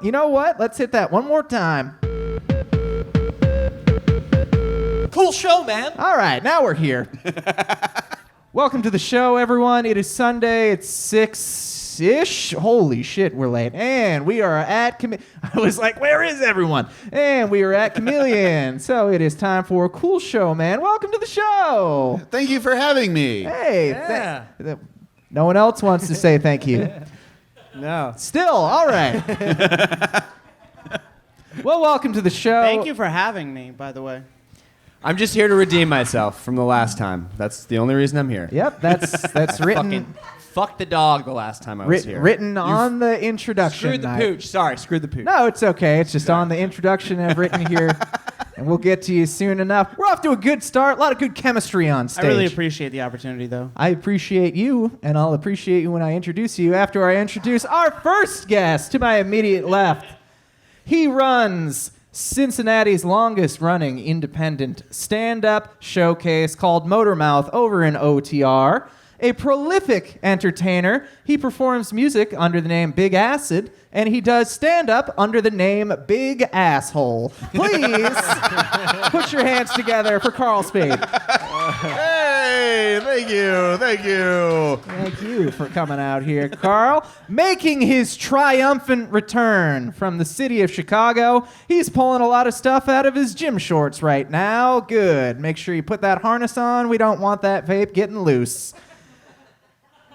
You know what? Let's hit that one more time. Cool show, man. All right, now we're here. Welcome to the show, everyone. It is Sunday. It's 6-ish. Holy shit, we're late. And we are at... I was like, where is everyone? And we are at Chameleon. So it is time for a cool show, man. Welcome to the show. Thank you for having me. Hey. Yeah. No one else wants to say thank you. No. Still, all right. Well, welcome to the show. Thank you for having me, by the way. I'm just here to redeem myself from the last time. That's the only reason I'm here. Yep, that's written. Fuck the dog the last time I was here. Written on the introduction. Screwed the pooch. Sorry, screwed the pooch. No, it's okay. It's just on the introduction I've written here, and we'll get to you soon enough. We're off to a good start. A lot of good chemistry on stage. I really appreciate the opportunity, though. I appreciate you, and I'll appreciate you when I introduce you after I introduce our first guest to my immediate left. He runs Cincinnati's longest-running independent stand-up showcase called Motormouth over in OTR. A prolific entertainer, he performs music under the name Big Acid, and he does stand-up under the name Big Asshole. Please put your hands together for Karl Spaeth. Hey, thank you. Thank you for coming out here, Karl. Making his triumphant return from the city of Chicago. He's pulling a lot of stuff out of his gym shorts right now. Good. Make sure you put that harness on. We don't want that vape getting loose.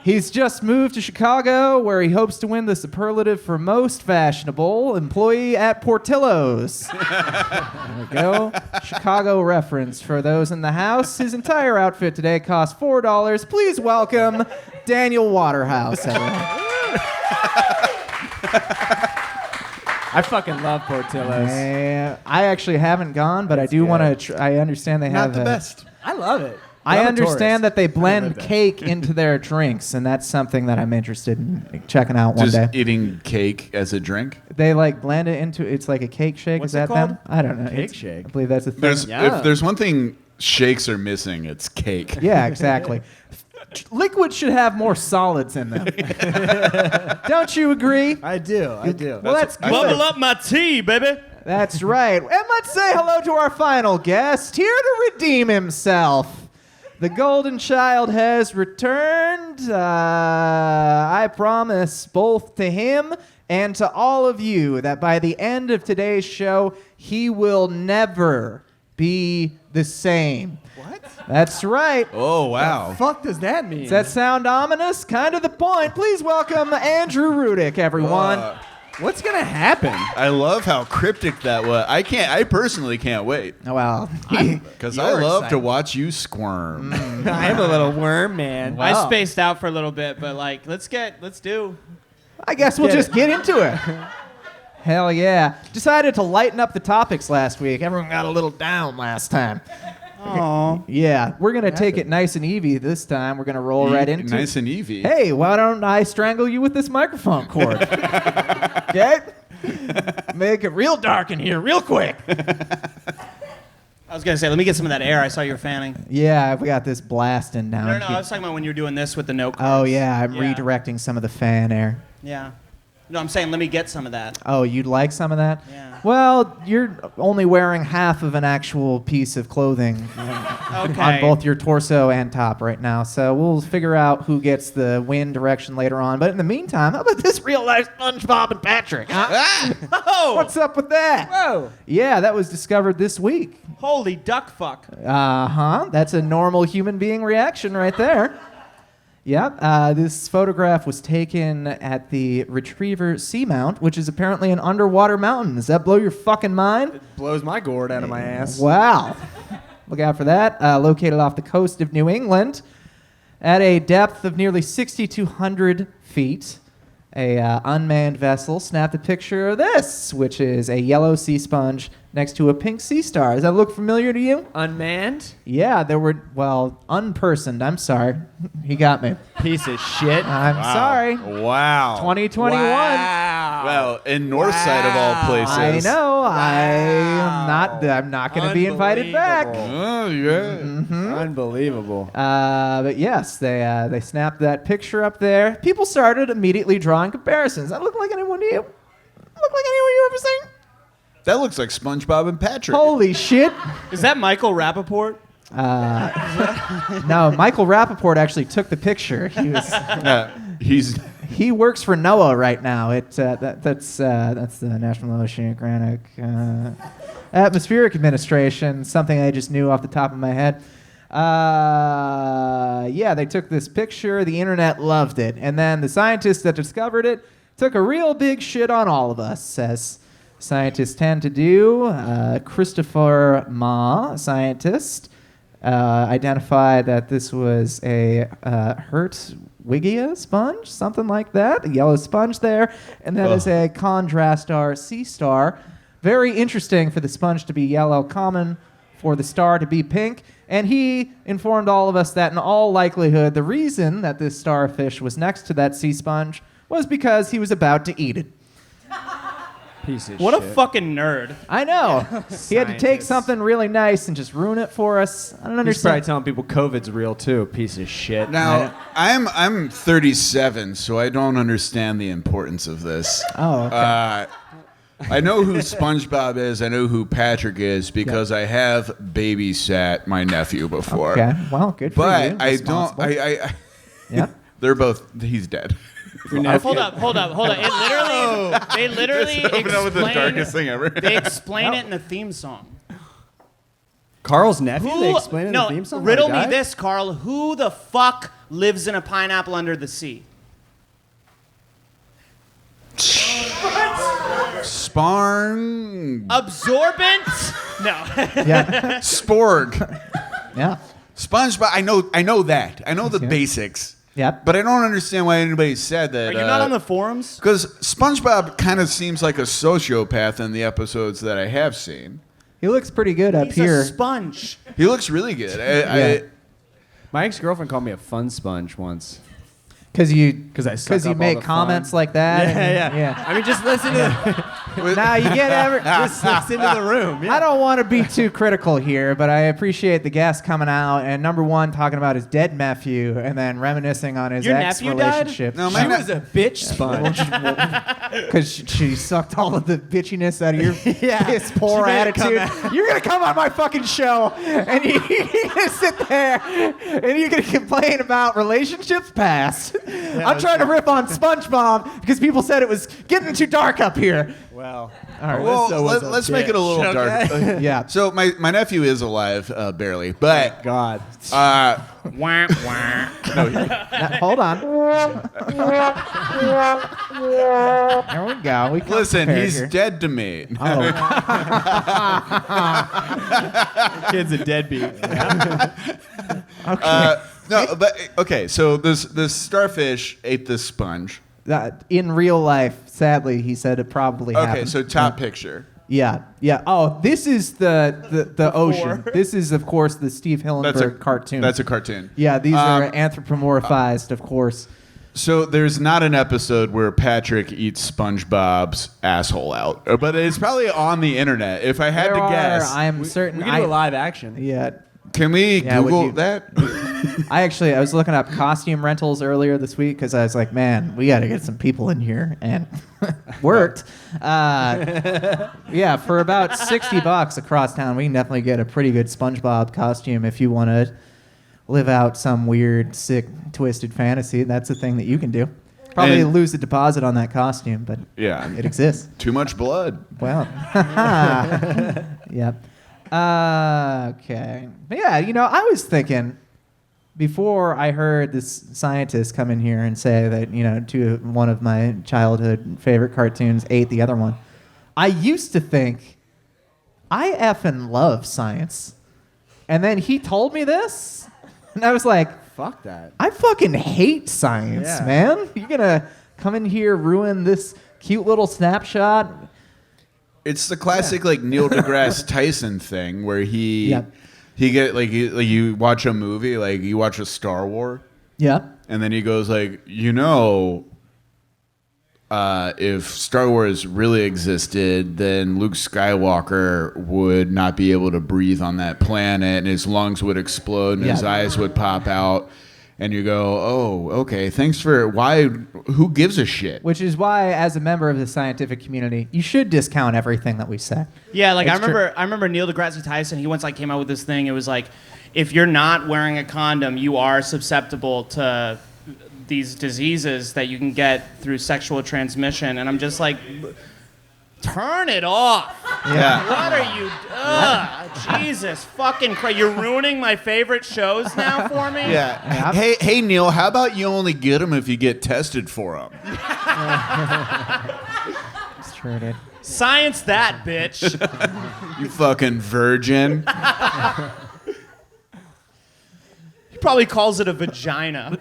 He's just moved to Chicago, where he hopes to win the superlative for most fashionable employee at Portillo's. There we go. Chicago reference for those in the house. His entire outfit today costs $4. Please welcome Daniel Waterhouse, everyone. I fucking love Portillo's. I actually haven't gone, but I do want to. I understand they have Not the best. I love it. I I'm a understand tourist. that they live blend there. cake into their drinks, and that's something that I'm interested in checking out one Just day. eating cake as a drink. They like blend it into. It's like a cake shake. What's Is it that called? them? I don't know. Cake shake. I believe that's a thing. If there's one thing shakes are missing, it's cake. Yeah, exactly. Liquids should have more solids in them. Don't you agree? I do. Well, that's good. Bubble up my tea, baby. That's right. And let's say hello to our final guest, here to redeem himself. The Golden Child has returned. I promise both to him and to all of you that by the end of today's show, he will never be the same. What? That's right. Oh, wow. Fuck does that mean? Does that sound ominous? Kind of the point. Please welcome Andrew Rudick, everyone. What's gonna happen? I love how cryptic that was. I personally can't wait. Oh, well. Because I You're love to excited. watch you squirm. I'm a little worm, man. I spaced out for a little bit, but like, let's do. I guess we'll just get into it. Hell yeah. Decided to lighten up the topics last week. Everyone got a little down last time. Aww. Yeah, we're going to take it nice and easy this time. We're going to roll right into Nice and Evie. Hey, why don't I strangle you with this microphone cord? Okay? Make it real dark in here real quick. I was gonna say, let me get some of that air. I saw you were fanning. Yeah, we got this blasting down No, here. I was talking about when you were doing this with the note cards. Oh, yeah, I'm Yeah. redirecting some of the fan air. Yeah. No, I'm saying let me get some of that. Oh, you'd like some of that? Yeah. Well, you're only wearing half of an actual piece of clothing Okay. on both your torso and top right now. So we'll figure out who gets the wind direction later on. But in the meantime, how about this real life SpongeBob and Patrick? Huh? Oh! What's up with that? Whoa! Yeah, that was discovered this week. Holy duck fuck. Uh-huh. That's a normal human being reaction right there. Yep. This photograph was taken at the Retriever Seamount, which is apparently an underwater mountain. Does that blow your fucking mind? It blows my gourd out of my ass. Wow. Look out for that. Located off the coast of New England at a depth of nearly 6,200 feet. A unmanned vessel snapped a picture of this, which is a yellow sea sponge next to a pink sea star. Does that look familiar to you? Unmanned? Yeah, there were, unpersoned. I'm sorry. He got me. Piece of shit. I'm sorry. Wow. 2021. Wow. Well, in north side of all places. I know. I'm not going to be invited back. Oh, yeah. Unbelievable. But yes, they snapped that picture up there. People started immediately drawing comparisons. That look like anyone to you? look like anyone you ever seen. That looks like SpongeBob and Patrick. Holy shit. Is that Michael Rappaport? No, Michael Rappaport actually took the picture. He works for NOAA right now. That's the National Oceanic Atmospheric Administration. Something I just knew off the top of my head. Yeah, they took this picture. The internet loved it, and then the scientists that discovered it took a real big shit on all of us, as scientists tend to do. Christopher Ma, a scientist, identified that this was a Hertwiggia sponge, something like that, a yellow sponge there, and that is a Contrastar sea star. Very interesting for the sponge to be yellow, common for the star to be pink, and he informed all of us that in all likelihood, the reason that this starfish was next to that sea sponge was because he was about to eat it. Piece of What shit. a fucking nerd. I know. He had to take Scientist. something really nice and just ruin it for us. I don't He's probably understand. telling people COVID's real too. Piece of shit. Now, I'm 37, so I don't understand the importance of this. Oh, okay. I know who SpongeBob is. I know who Patrick is because I have babysat my nephew before. Okay, well, good for you. But I don't. Responsible. Yeah. They're both. He's dead. Hold up. They literally Open up with the darkest explain, thing ever. they explain it in the theme song. Carl's nephew. They explain it in no, the theme song. riddle How me he died? this, Karl. Who the fuck lives in a pineapple under the sea? Sparn. Absorbent? No. Yeah, Sporg. yeah, SpongeBob. I know that. I know the Yeah. basics. yep. But I don't understand why anybody said that. Are you not on the forums? Because SpongeBob kind of seems like a sociopath in the episodes that I have seen. He looks pretty good up He's here. a sponge. He looks really good. Yeah. My ex-girlfriend called me a fun sponge once. Because you I suck you up all make the comments fun. like that. Yeah. I mean, just listen to Now you get just slips into the room. Yeah. I don't want to be too critical here, but I appreciate the guest coming out and number one talking about his dead nephew and then reminiscing on his Your ex nephew died? relationship. No, She my was a bitch sponge. Because she sucked all of the bitchiness out of your piss poor She made it come attitude. You're gonna come on my fucking show and you're gonna sit there and you're gonna complain about relationships past. I'm trying to rip on SpongeBob because people said it was getting too dark up here. Well, All right. Well, let's make it a little okay? dark. Yeah. So my nephew is alive, barely, but God. Wah, wah. Hold on. There we go. We come listen, prepared he's here. dead to me. Oh, Kid's a deadbeat. No, but okay. So this starfish ate this sponge. in real life, sadly, he said it probably Okay, happened. so top picture. Yeah, yeah. Oh, this is the ocean. This is, of course, the Steve Hillenburg cartoon. That's a cartoon. Yeah, these are anthropomorphized, of course. So there's not an episode where Patrick eats SpongeBob's asshole out, but it's probably on the internet. If I had There to are, guess, I am certain. We can do a live action. Yeah. can we Yeah, would Google you- that? I was looking up costume rentals earlier this week because I was like, man, we got to get some people in here, and worked. Yeah, for about $60 across town, we can definitely get a pretty good SpongeBob costume if you want to live out some weird, sick, twisted fantasy. That's a thing that you can do. Probably And- lose a deposit on that costume, but Yeah. it exists. Too much blood. Well, yep. Okay. But yeah, I was thinking before I heard this scientist come in here and say that, one of my childhood favorite cartoons ate the other one. I used to think I effing love science. And then he told me this, and I was like, Fuck that. I fucking hate science, Yeah. man. You're going to come in here, ruin this cute little snapshot. It's the classic like Neil deGrasse Tyson thing where he Yep. you watch a movie, like you watch a Star Wars, Yeah. and then he goes like, if Star Wars really existed, then Luke Skywalker would not be able to breathe on that planet, and his lungs would explode, and his Yeah. eyes would pop out, and you go, oh, okay, thanks for why? Who gives a shit? Which is why, as a member of the scientific community, you should discount everything that we say. Yeah, like It's I remember Neil deGrasse Tyson. He once came out with this thing. It was like, if you're not wearing a condom, you are susceptible to these diseases that you can get through sexual transmission. And I'm just like, turn it off. Yeah. What are you? Jesus fucking Christ! You're ruining my favorite shows now for me. Yeah. Hey, Neil. How about you only get them if you get tested for them? It's true, dude. Science that, bitch. You fucking virgin. He probably calls it a vagina.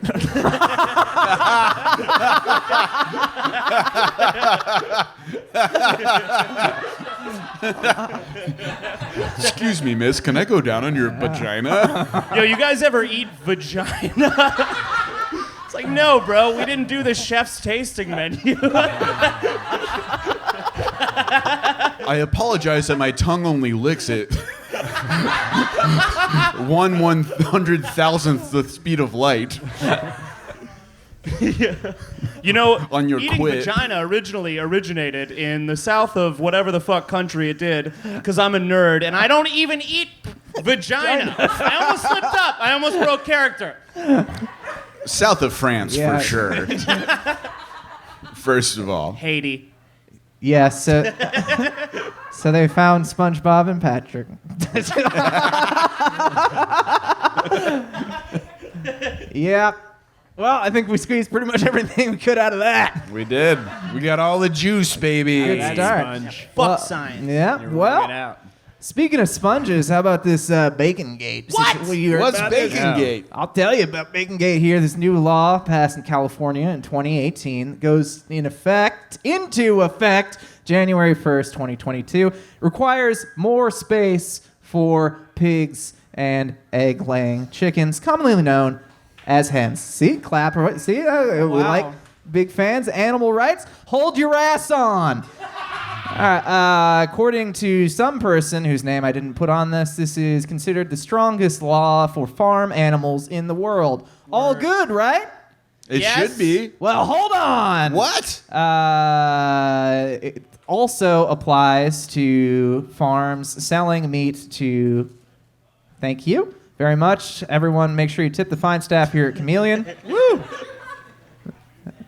Excuse me, miss. Can I go down on your vagina? Yo, you guys ever eat vagina? It's like, no, bro. We didn't do the chef's tasting menu. I apologize that my tongue only licks it. 1/100,000th the speed of light. You know, On your eating quit. vagina originally originated in the south of whatever the fuck country it did, because I'm a nerd, and I don't even eat vagina. I almost slipped up. I almost broke character. South of France, Yeah. for sure. First of all. Haiti. Yeah, so they found SpongeBob and Patrick. Yeah. Well, I think we squeezed pretty much everything we could out of that. We did. We got all the juice, baby. Good start. Sponge. Fuck science. Yeah. You're working it Well, out. speaking of sponges, how about this Bacon Gate? What? What's Bacon Gate? I'll tell you about Bacon Gate here. This new law passed in California in 2018 goes into effect January 1st, 2022. Requires more space for pigs and egg-laying chickens, commonly known as hens. See? Clap. See? We like big fans. Animal rights. Hold your ass on. All right, according to some person whose name I didn't put on this is considered the strongest law for farm animals in the world. All good, right? It Yes. should be. Well, hold on. What? It also applies to farms selling meat to... Thank you very much. Everyone, make sure you tip the fine staff here at Chameleon. Woo!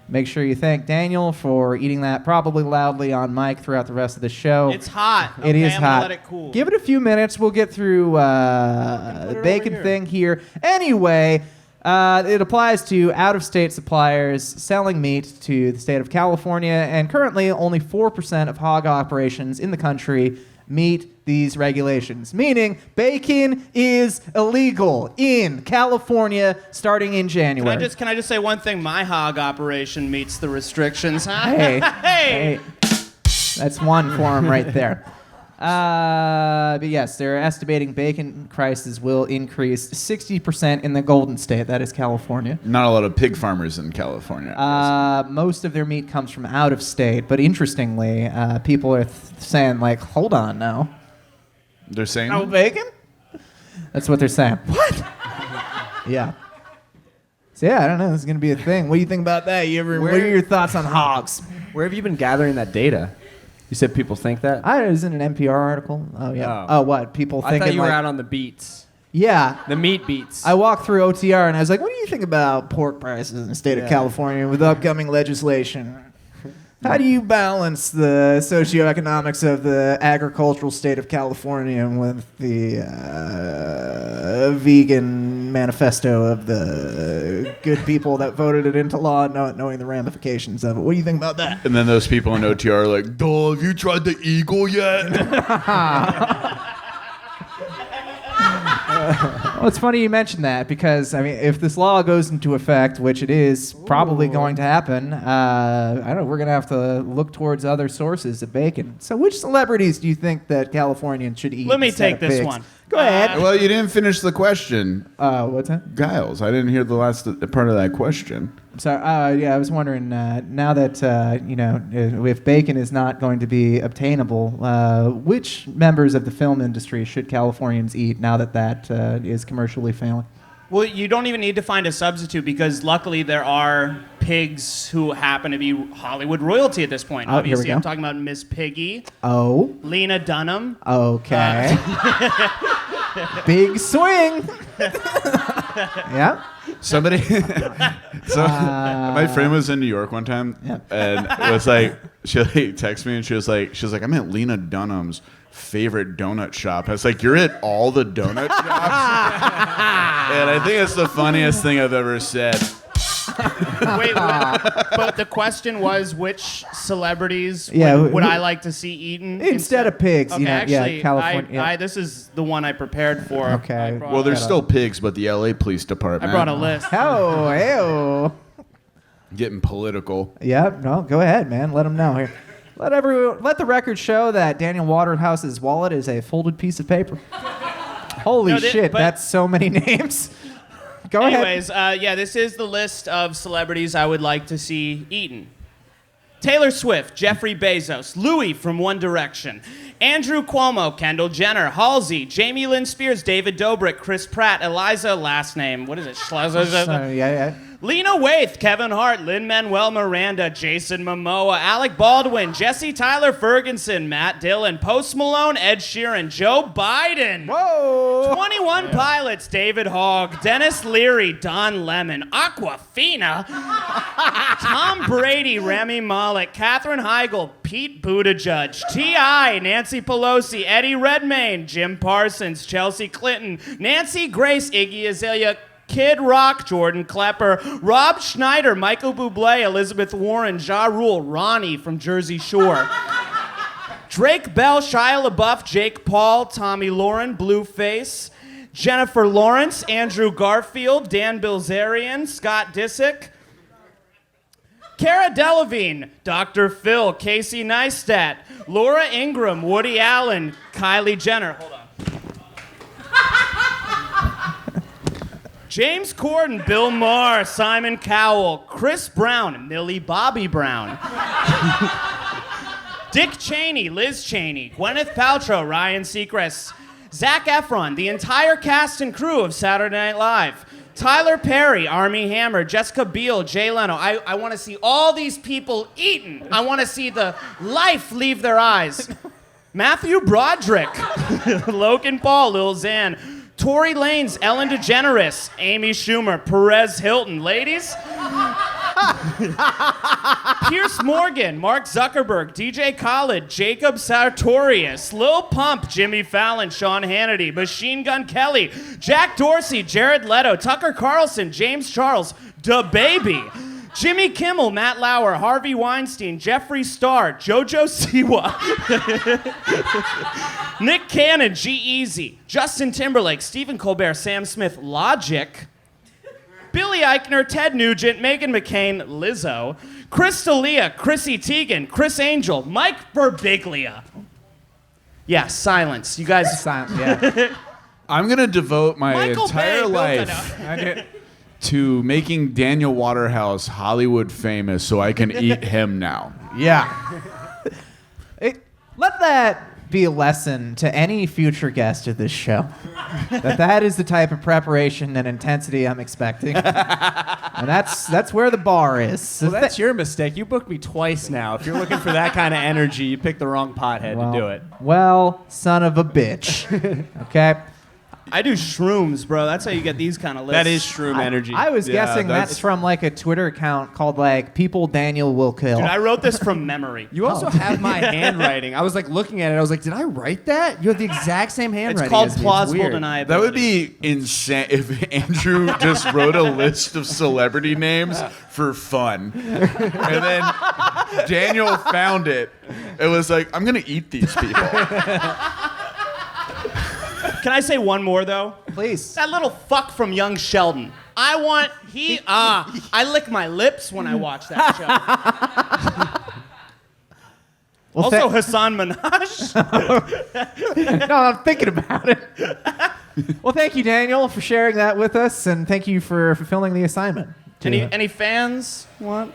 Make sure you thank Daniel for eating that probably loudly on mic throughout the rest of the show. It's hot. It is I'm gonna hot. let it cool. Give it a few minutes. We'll get through the bacon thing here. Anyway, it applies to out-of-state suppliers selling meat to the state of California, and currently only 4% of hog operations in the country meet these regulations, meaning bacon is illegal in California starting in January. Can I just say one thing? My hog operation meets the restrictions, huh? Hey, Hey! that's one form right there. But yes, they're estimating bacon prices will increase 60% in the Golden State, that is California. Not a lot of pig farmers in California. Most of their meat comes from out of state, but interestingly, people are saying, like, hold on now. They're saying No bacon? That's what they're saying. What? Yeah. So yeah, I don't know. This is gonna be a thing. What do you think about that? What are your thoughts on hogs? Where have you been gathering that data? You said people think that? I was in an NPR article. Oh yeah. Oh. Oh, what? People I thinking thought you were like, out on the beats. yeah. The meat beats. I walked through OTR and I was like, what do you think about pork prices in the state of California with upcoming legislation? How do you balance the socioeconomics of the agricultural state of California with the vegan manifesto of the good people that voted it into law, not knowing the ramifications of it? What do you think about that? And then those people in OTR are like, "Duh, have you tried the eagle yet?" Well, it's funny you mentioned that because, I mean, if this law goes into effect, which it is probably going to happen, I don't know, we're going to have to look towards other sources of bacon. So which celebrities do you think that Californians should eat? Let me instead take of this pigs? one. Go ahead. Well, you didn't finish the question, What's that? Giles. I didn't hear the last part of that question. Sorry. Yeah, I was wondering, now that, if bacon is not going to be obtainable, which members of the film industry should Californians eat now that is commercially failing? Well, you don't even need to find a substitute because luckily there are pigs who happen to be Hollywood royalty at this point. Oh, here we Obviously, go. I'm talking about Miss Piggy, Oh, Lena Dunham. okay. Big swing. Yeah. Somebody, my friend was in New York one time, and was like, she like texted me and she was like, I'm at Lena Dunham's favorite donut shop. I was like, you're at all the donut shops, and I think it's the funniest thing I've ever said. Wait, but the question was which celebrities Yeah, would who- I like to see eaten Instead of pigs, Okay, you know, actually, yeah, California. I this is the one I prepared for. Okay. I brought, Well, there's still pigs, but the LA Police Department. I brought a list. Oh, ew. Getting political. Yeah, no, go ahead, man. Let them know here. Let the record show that Daniel Waterhouse's wallet is a folded piece of paper. Holy No, shit, but- that's so many names. Go Anyways, ahead. yeah, this is the list of celebrities I would like to see eaten. Taylor Swift, Jeffrey Bezos, Louis from One Direction, Andrew Cuomo, Kendall Jenner, Halsey, Jamie Lynn Spears, David Dobrik, Chris Pratt, Eliza, last name, what is it? Yeah. Lena Waithe, Kevin Hart, Lin-Manuel Miranda, Jason Momoa, Alec Baldwin, Jesse Tyler Ferguson, Matt Dillon, Post Malone, Ed Sheeran, Joe Biden. Whoa. 21 Pilots, David Hogg, Dennis Leary, Don Lemon, Aquafina, Tom Brady, Rami Malek, Katherine Heigl, Pete Buttigieg, T.I., Nancy Pelosi, Eddie Redmayne, Jim Parsons, Chelsea Clinton, Nancy Grace, Iggy Azalea, Kid Rock, Jordan Klepper, Rob Schneider, Michael Bublé, Elizabeth Warren, Ja Rule, Ronnie from Jersey Shore. Drake Bell, Shia LaBeouf, Jake Paul, Tommy Lauren, Blueface, Jennifer Lawrence, Andrew Garfield, Dan Bilzerian, Scott Disick, Cara Delevingne, Dr. Phil, Casey Neistat, Laura Ingraham, Woody Allen, Kylie Jenner. Hold on. James Corden, Bill Maher, Simon Cowell, Chris Brown, Millie Bobby Brown. Dick Cheney, Liz Cheney, Gwyneth Paltrow, Ryan Seacrest, Zac Efron, the entire cast and crew of Saturday Night Live, Tyler Perry, Armie Hammer, Jessica Biel, Jay Leno. I want to see all these people eaten. I want to see the life leave their eyes. Matthew Broderick, Logan Paul, Lil Xan, Tory Lanez, Ellen DeGeneres, Amy Schumer, Perez Hilton. Ladies? Pierce Morgan, Mark Zuckerberg, DJ Khaled, Jacob Sartorius, Lil Pump, Jimmy Fallon, Sean Hannity, Machine Gun Kelly, Jack Dorsey, Jared Leto, Tucker Carlson, James Charles, DaBaby, Jimmy Kimmel, Matt Lauer, Harvey Weinstein, Jeffree Star, JoJo Siwa, Nick Cannon, G-Eazy, Justin Timberlake, Stephen Colbert, Sam Smith, Logic, Billy Eichner, Ted Nugent, Meghan McCain, Lizzo, Chris D'Elia, Chrissy Teigen, Chris Angel, Mike Birbiglia. Yeah, silence. You guys... Yeah. I'm gonna devote my Michael entire Bay, life to making Daniel Waterhouse Hollywood famous so I can eat him now. Yeah. Let that be a lesson to any future guest of this show. that is the type of preparation and intensity I'm expecting. And that's where the bar is. Well, that's your mistake. You booked me twice now. If you're looking for that kind of energy, you picked the wrong pothead to do it. Well, son of a bitch. Okay? I do shrooms, bro. That's how you get these kind of lists. That is shroom energy. I was Yeah, guessing that's from like a Twitter account called like People Daniel Will Kill. Dude, I wrote this from memory. You also have my handwriting. I was like looking at it. I was like, did I write that? You have the exact same handwriting. It's called as me. plausible weird. deniability. That would be insane if Andrew just wrote a list of celebrity names for fun. And then Daniel found it. It was like, I'm going to eat these people. Can I say one more, though? Please. That little fuck from Young Sheldon. I lick my lips when I watch that show. Well, Also, Hassan Minaj. no, I'm thinking about it. Well, thank you, Daniel, for sharing that with us, and thank you for fulfilling the assignment. Any fans? What?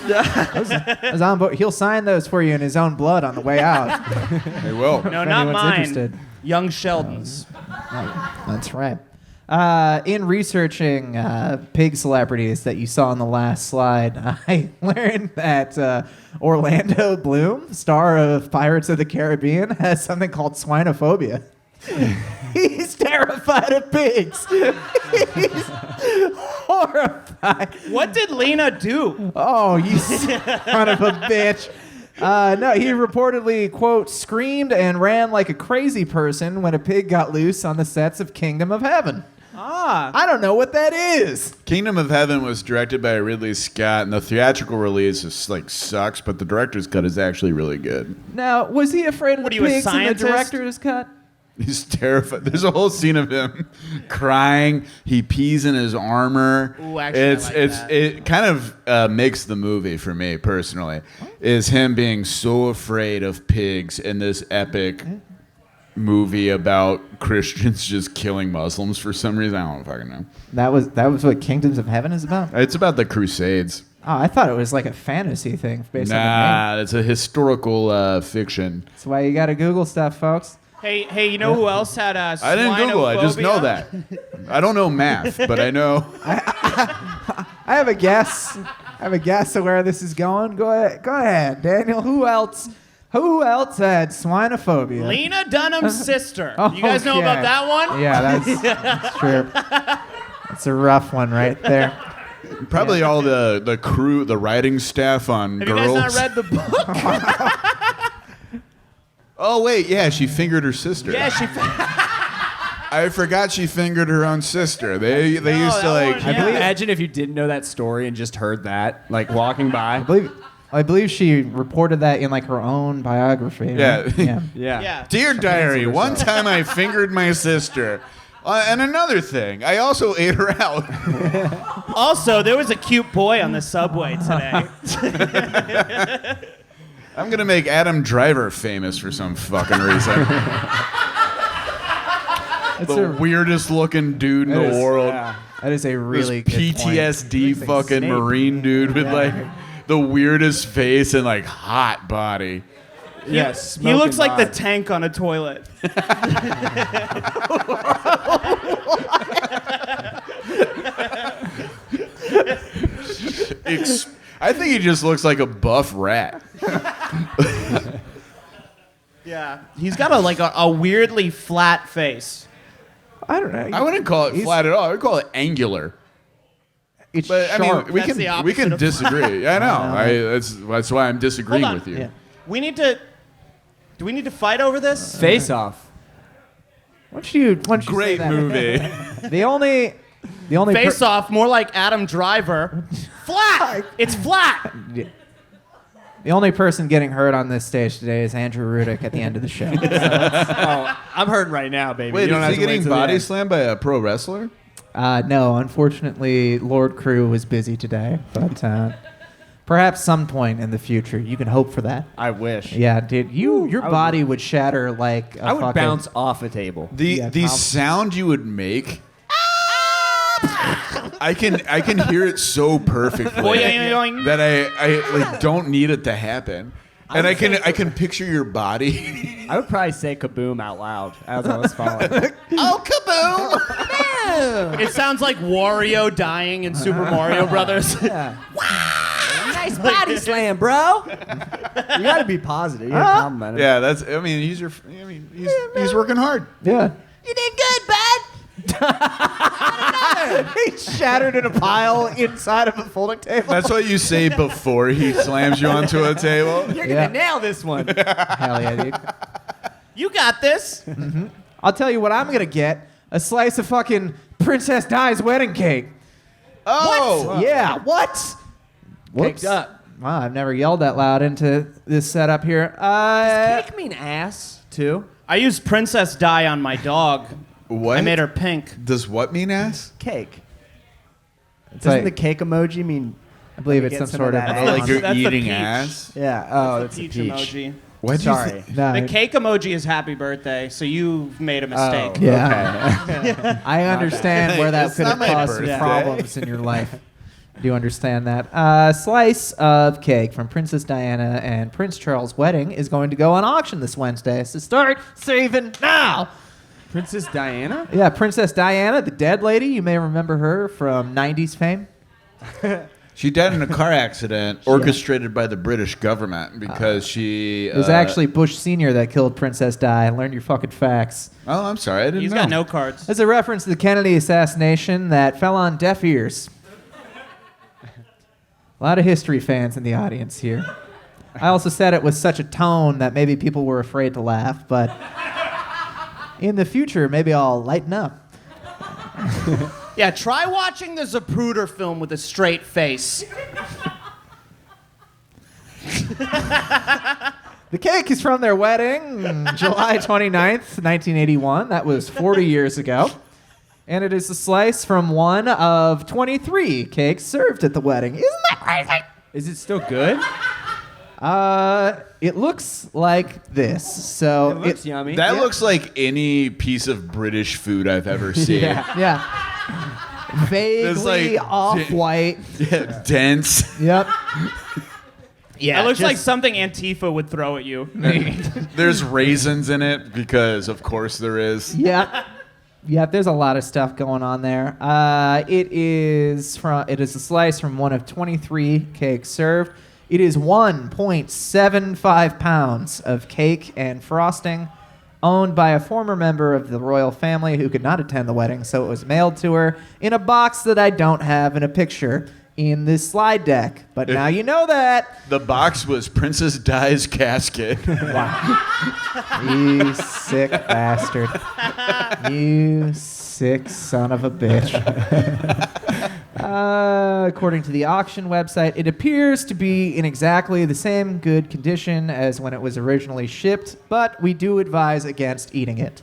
As on board, he'll sign those for you in his own blood on the way out. They will. No, If not anyone's mine. interested. Young Sheldon's. That's right. In researching pig celebrities that you saw on the last slide, I learned that Orlando Bloom, star of Pirates of the Caribbean, has something called swinophobia. He's terrified of pigs. He's horrified. What did Lena do? Oh, you son of a bitch. No, he reportedly, quote, screamed and ran like a crazy person when a pig got loose on the sets of Kingdom of Heaven. I don't know what that is. Kingdom of Heaven was directed by Ridley Scott, and the theatrical release is sucks, but the director's cut is actually really good. Now, was he afraid of What the are you, a pigs in the scientist? director's cut? He's terrified. There's a whole scene of him crying. He pees in his armor. Ooh, actually, I like that. It kind of makes the movie for me personally. Is him being so afraid of pigs in this epic movie about Christians just killing Muslims for some reason. I don't fucking know. That was what Kingdoms of Heaven is about? It's about the Crusades. Oh, I thought it was like a fantasy thing based on the name. Nah, it's a historical fiction. That's why you got to Google stuff, folks. Hey, you know who else had I didn't Google it. I just know that. I don't know math, but I know. I have a guess. Of where this is going. Go ahead, Daniel. Who else had swinophobia? Lena Dunham's sister. You guys know about that one? Yeah, that's true. That's a rough one right there. Probably all the crew, the writing staff on Have Girls. you guys not read the book? Oh wait, yeah, she fingered her sister. Yeah, I forgot she fingered her own sister. They used to that like. one, yeah. Imagine if you didn't know that story and just heard that, like walking by. I believe she reported that in like her own biography. Yeah. Right? Yeah. Yeah. Dear diary, one time I fingered my sister. And another thing, I also ate her out. Also, there was a cute boy on the subway today. I'm gonna make Adam Driver famous for some fucking reason. The weirdest looking dude in the world. Yeah. That is a really This good point. PTSD fucking Snape. Marine dude with like the weirdest face and like hot body. Yes. He looks like the tank on a toilet. I think he just looks like a buff rat. Yeah. He's got a weirdly flat face. I don't know. I wouldn't call it flat at all. I would call it angular. It's But I sharp. mean, we That's the can opposite of disagree. I know. That's why I'm disagreeing Hold on. with you. Yeah. Do we need to fight over this? Face Off. Why don't you say Great that? movie. The only Face off, more like Adam Driver. Flat! It's flat! The only person getting hurt on this stage today is Andrew Rudick at the end of the show. I'm hurting right now, baby. Wait, You don't is have he to wait getting till the body end. slammed by a pro wrestler? No, unfortunately, Lord Crew was busy today, but perhaps some point in the future you can hope for that. I wish. Yeah, dude, your I would- body would shatter like a I would fucking- bounce off a table. The Tom. sound you would make. I can hear it so perfectly Boing, boing. that I like don't need it to happen. And I can picture your body. I would probably say kaboom out loud as I was falling. Oh, kaboom! It sounds like Wario dying in Super Mario Brothers. Nice body slam, bro. You gotta be positive. You gotta compliment him. Yeah, that's. I mean, he's working hard. Yeah. You did good, bud. He shattered in a pile inside of a folding table. That's what you say before he slams you onto a table. You're Yeah. gonna nail this one. Hell yeah, dude. You got this. I'll tell you what I'm gonna get: a slice of fucking Princess Di's wedding cake. Oh, Yeah. What? Whoops. Caked up. Wow, I've never yelled that loud into this setup here. Cake mean ass too. I used Princess Di on my dog. what? I made her pink. Does what mean ass? Cake. It's Doesn't like- the cake emoji mean? I believe Let it's me some get some sort of of. that Oh, ass. like you're That's the eating peach. ass? Yeah. Oh, That's that's the a peach peach. emoji. Why'd you Sorry. thi- No, The cake emoji is happy birthday, so you made a mistake. Oh. Yeah. I understand where that It's could have not my caused some birthday. problems in your life. I do understand that. Slice of cake from Princess Diana and Prince Charles' wedding is going to go on auction this Wednesday. So start saving now. Princess Diana? Yeah, Princess Diana, the dead lady. You may remember her from 90s fame. She died in a car accident orchestrated by the British government because she... It was actually Bush Sr. that killed Princess Di. Learn your fucking facts. Oh, I'm sorry. I didn't He's know. got no cards. As a reference to the Kennedy assassination that fell on deaf ears. A lot of history fans in the audience here. I also said it with such a tone that maybe people were afraid to laugh, but in the future, maybe I'll lighten up. Yeah, try watching the Zapruder film with a straight face. The cake is from their wedding, July 29th, 1981. That was 40 years ago. And it is a slice from one of 23 cakes served at the wedding. Isn't that crazy? Is it still good? It looks like this. So It looks yummy. That Yeah. looks like any piece of British food I've ever seen. Yeah. Vaguely like- off-white. Yeah, dense. Yep. Yeah. It looks like just- something Antifa would throw at you. There's raisins in it because, of course, there is. Yeah. Yeah, there's a lot of stuff going on there. It is a slice from one of 23 cakes served. It is 1.75 pounds of cake and frosting, owned by a former member of the royal family who could not attend the wedding, so it was mailed to her in a box that I don't have in a picture in this slide deck. But now you know that. The box was Princess Di's casket. You sick bastard. You sick son of a bitch. According to the auction website, it appears to be in exactly the same good condition as when it was originally shipped, but we do advise against eating it.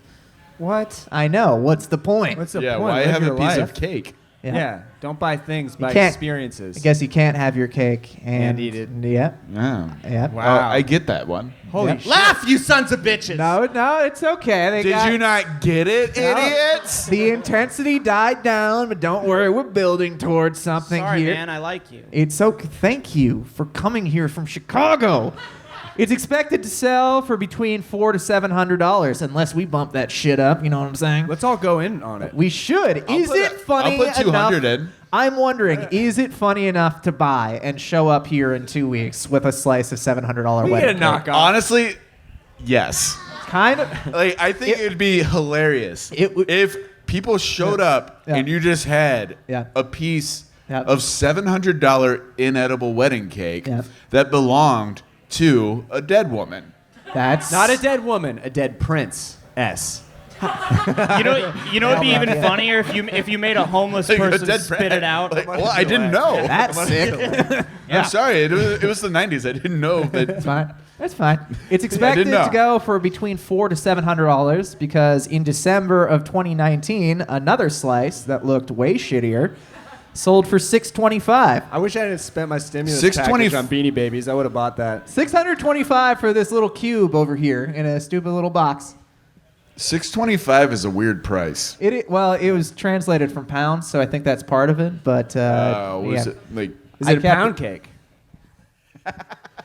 What? I know. What's the point? What's the Yeah, point? why Live have a your piece life. of cake? Yeah. Don't buy things, buy can't- experiences. I guess you can't have your cake And eat it. Yeah. Oh. Yeah. Wow. I get that one. Holy Yeah. shit. Laugh, you sons of bitches! No, it's okay. They Did got- you not get it, No. idiots? The intensity died down, but don't worry, we're building towards something Sorry, here. man, I like you. It's okay. Thank you for coming here from Chicago. It's expected to sell for between $400 to $700 unless we bump that shit up. You know what I'm saying? Let's all go in on it. We should. Is put it a- funny I'll put 200 enough? in. I'm wondering, is it funny enough to buy and show up here in 2 weeks with a slice of $700 We wedding get a cake? knockoff. Honestly, yes. Kind of. Like, I think It- it'd be hilarious It would- if people showed up Yeah. and you just had Yeah. a piece Yeah. of $700 inedible wedding cake Yeah. that belonged to a dead woman. That's Not a dead woman, a dead prince. S. You know what'd be even funnier if you made a homeless Like, a person dead spit friend. it out. Like, well, I didn't know. That's sick. I'm sorry. It was the 90s. I didn't know that. That's fine. That's fine. It's expected know. to go for between $400 to $700 because in December of 2019, another slice that looked way shittier sold for $625. I wish I had spent my stimulus 620 package on Beanie Babies. I would have bought that. $625 for this little cube over here in a stupid little box. $625 is a weird price. It was translated from pounds, so I think that's part of it. But Was yeah. it like? Is I it a kept pound it- cake?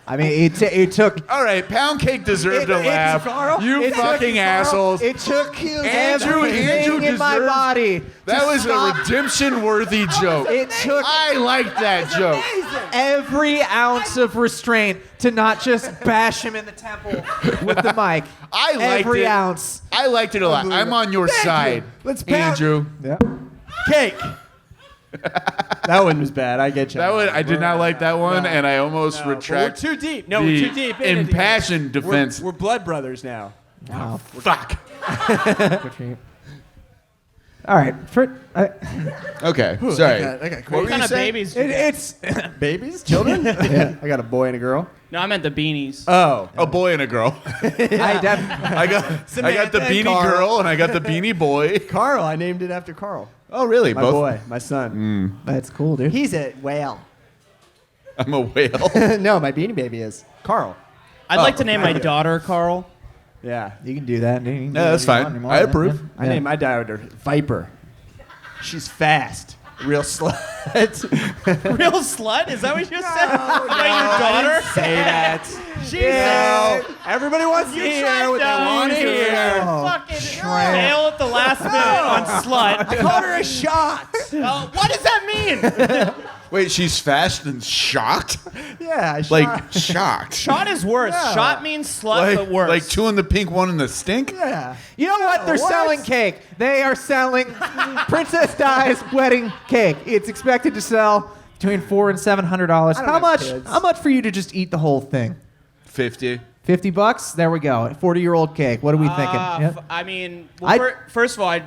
I mean, it took. All right, pound cake deserved a laugh. You It took- fucking assholes. It took Andrew everything in my deserves- body. That to was stop. a redemption-worthy joke. It took I liked that joke. every ounce of restraint to not just bash him in the temple with the mic. I liked every it. ounce. I liked it a lot. I'm on your side. Let's pound- Andrew. Yeah. Cake. That one was bad. I get you. That one I did not like that one, and I almost We're retract. too deep. No, the we're too deep. in it. impassioned defense. We're blood brothers now. Wow. Fuck. All right. Okay, sorry. I got What were What you kind of saying? babies? It's Babies? Children? Yeah. I got a boy and a girl. No, I meant the beanies. Oh. A boy and a girl. I I got the Samantha and beanie Karl. girl and I got the beanie boy. Carl. I named it after Carl. Oh, really? My Both? boy. My son. That's cool, dude. He's a whale. I'm a whale. No, my Beanie Baby is. Carl. I'd like to name my daughter Karl. Yeah. You can do that. Yeah, that's fine. I approve. I named my daughter Viper. She's fast. Real slut. Real slut? Is that what you said? About your daughter? Say that. Jesus. Everybody wants to hear what they want to hear. Fucking tail at the last minute on slut. I called her a shot. What does that mean? Wait, she's fast and shocked? Yeah, Like, shocked. Shot is worse. Yeah. Shot means slut, but worse. Like two in the pink, one in the stink? Yeah. You know what? They're What? selling cake. They are selling Princess Di's wedding cake. It's expected to sell between $400 and $700. don't How have much? kids. How much for you to just eat the whole thing? 50. $50? There we go. 40-year-old cake. What are we thinking? Yep. I mean, well, first of all,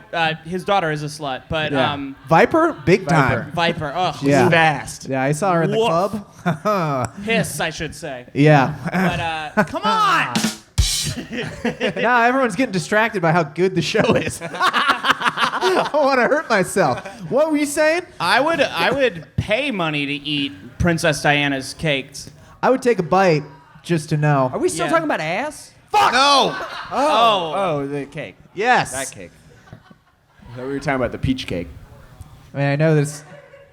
his daughter is a slut, but Viper, big time. Viper, ugh, Yeah. Fast. Yeah, I saw her in the Woof. club. piss, I should say. Yeah. But come on, Now everyone's getting distracted by how good the show is. I want to hurt myself. What were you saying? I would pay money to eat Princess Diana's cakes. I would take a bite just to know. Are we still Yeah. talking about ass? No! Oh, the cake. Yes. That cake. I thought we were talking about the peach cake. I mean, I know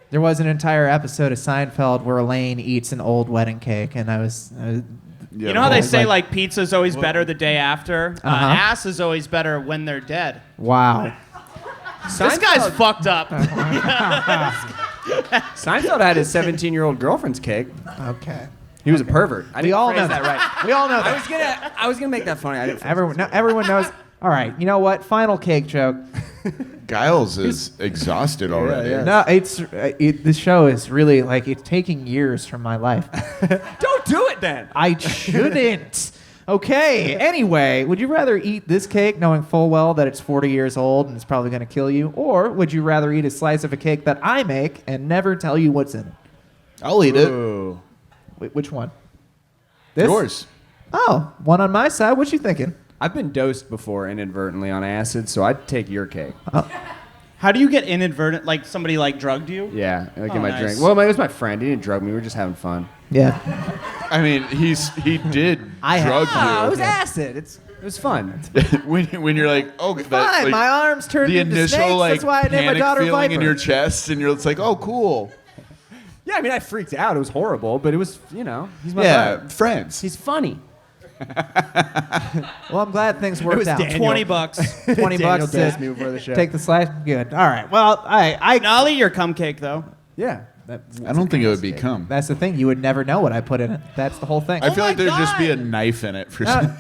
there was an entire episode of Seinfeld where Elaine eats an old wedding cake, and I was Yeah, You know how they Well, say like- like pizza's always better the day after? Uh-huh. Ass is always better when they're dead. wow. This guy's fucked up. Seinfeld had his 17-year-old girlfriend's cake. Okay. He was a pervert. I We didn't all phrase know that right. We all know I that. was gonna make that funny. I didn't. phrase Everyone knows. All right. You know what? Final cake joke. Giles is exhausted already. yeah. No, this show is really like it's taking years from my life. it. Don't do it then. I shouldn't. Okay. Anyway, would you rather eat this cake knowing full well that it's 40 years old and it's probably going to kill you, or would you rather eat a slice of a cake that I make and never tell you what's in it? I'll eat it. Ooh. Wait, which one? This? Yours. Oh, one on my side. What you thinking? I've been dosed before inadvertently on acid, so I'd take your cake. How do you get inadvertent? Like somebody like drugged you? Yeah, like in my nice. drink. Well, it was my friend. He didn't drug me. We were just having fun. Yeah. I mean, he did I have- drug Oh, it was you. acid. It was fun. when you're like, oh, that, Fine. like, My arms turned the into initial snakes. like That's why I named my panic daughter feeling Viper. in your chest, and it's like, oh, cool. Yeah, I mean, I freaked out. It was horrible, but it was, he's my Yeah, friend. friends. He's funny. Well, I'm glad things worked was out. Daniel. 20 bucks. 20 Daniel bucks dosed to me before the show. take the slice. Good. All right. Well, I I'll eat your cum cake though. Yeah. I don't think it would become. that's the thing. You would never know what I put in it. That's the whole thing. I feel my like there'd just be a God. knife in it for some.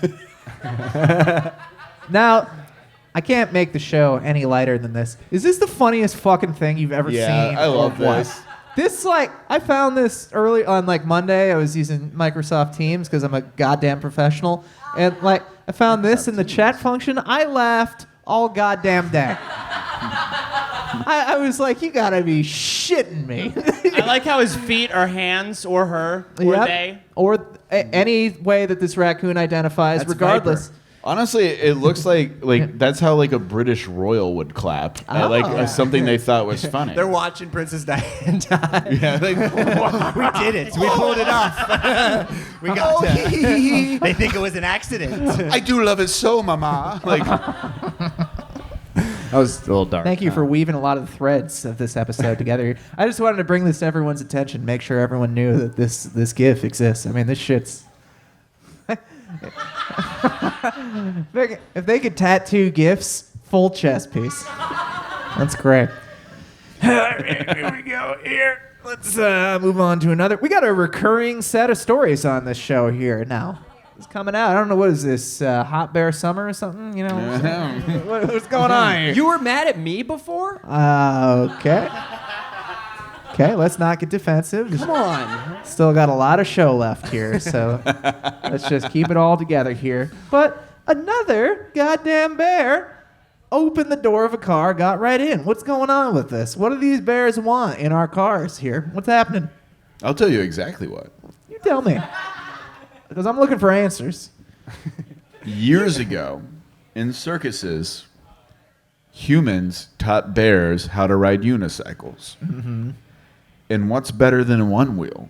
Now, I can't make the show any lighter than this. Is this the funniest fucking thing you've ever Yeah, seen? I love or what? this. This, like, I found this early on, like, Monday. I was using Microsoft Teams because I'm a goddamn professional. And, like, I found this in the chat function. I laughed all goddamn day. I was like, you gotta be shitting me. I like how his feet are hands or her or Yep. they. Or any way that this raccoon identifies, That's regardless. Honestly, it looks like that's how like a British royal would clap at like something they thought was funny. They're watching Princess Diana. yeah, like, We did it. We pulled it off. We got to. They think it was an accident. I do love it so, mama. Like, That was a little dark. Thank you for weaving a lot of the threads of this episode together. I just wanted to bring this to everyone's attention, make sure everyone knew that this GIF exists. I mean, this shit's. If they could tattoo GIFs, full chest piece. That's great. Here we go. Here. Let's move on to another. We got a recurring set of stories on this show here now. It's coming out. I don't know, what is this, Hot Bear Summer or something? You know, what's going on here? You were mad at me before? Okay. Okay, let's not get defensive. Come on. Still got a lot of show left here, so let's just keep it all together here. But another goddamn bear opened the door of a car, got right in. What's going on with this? What do these bears want in our cars here? What's happening? I'll tell you exactly what. You tell me. Because I'm looking for answers. Years ago, in circuses, humans taught bears how to ride unicycles. Mm-hmm. And what's better than one wheel?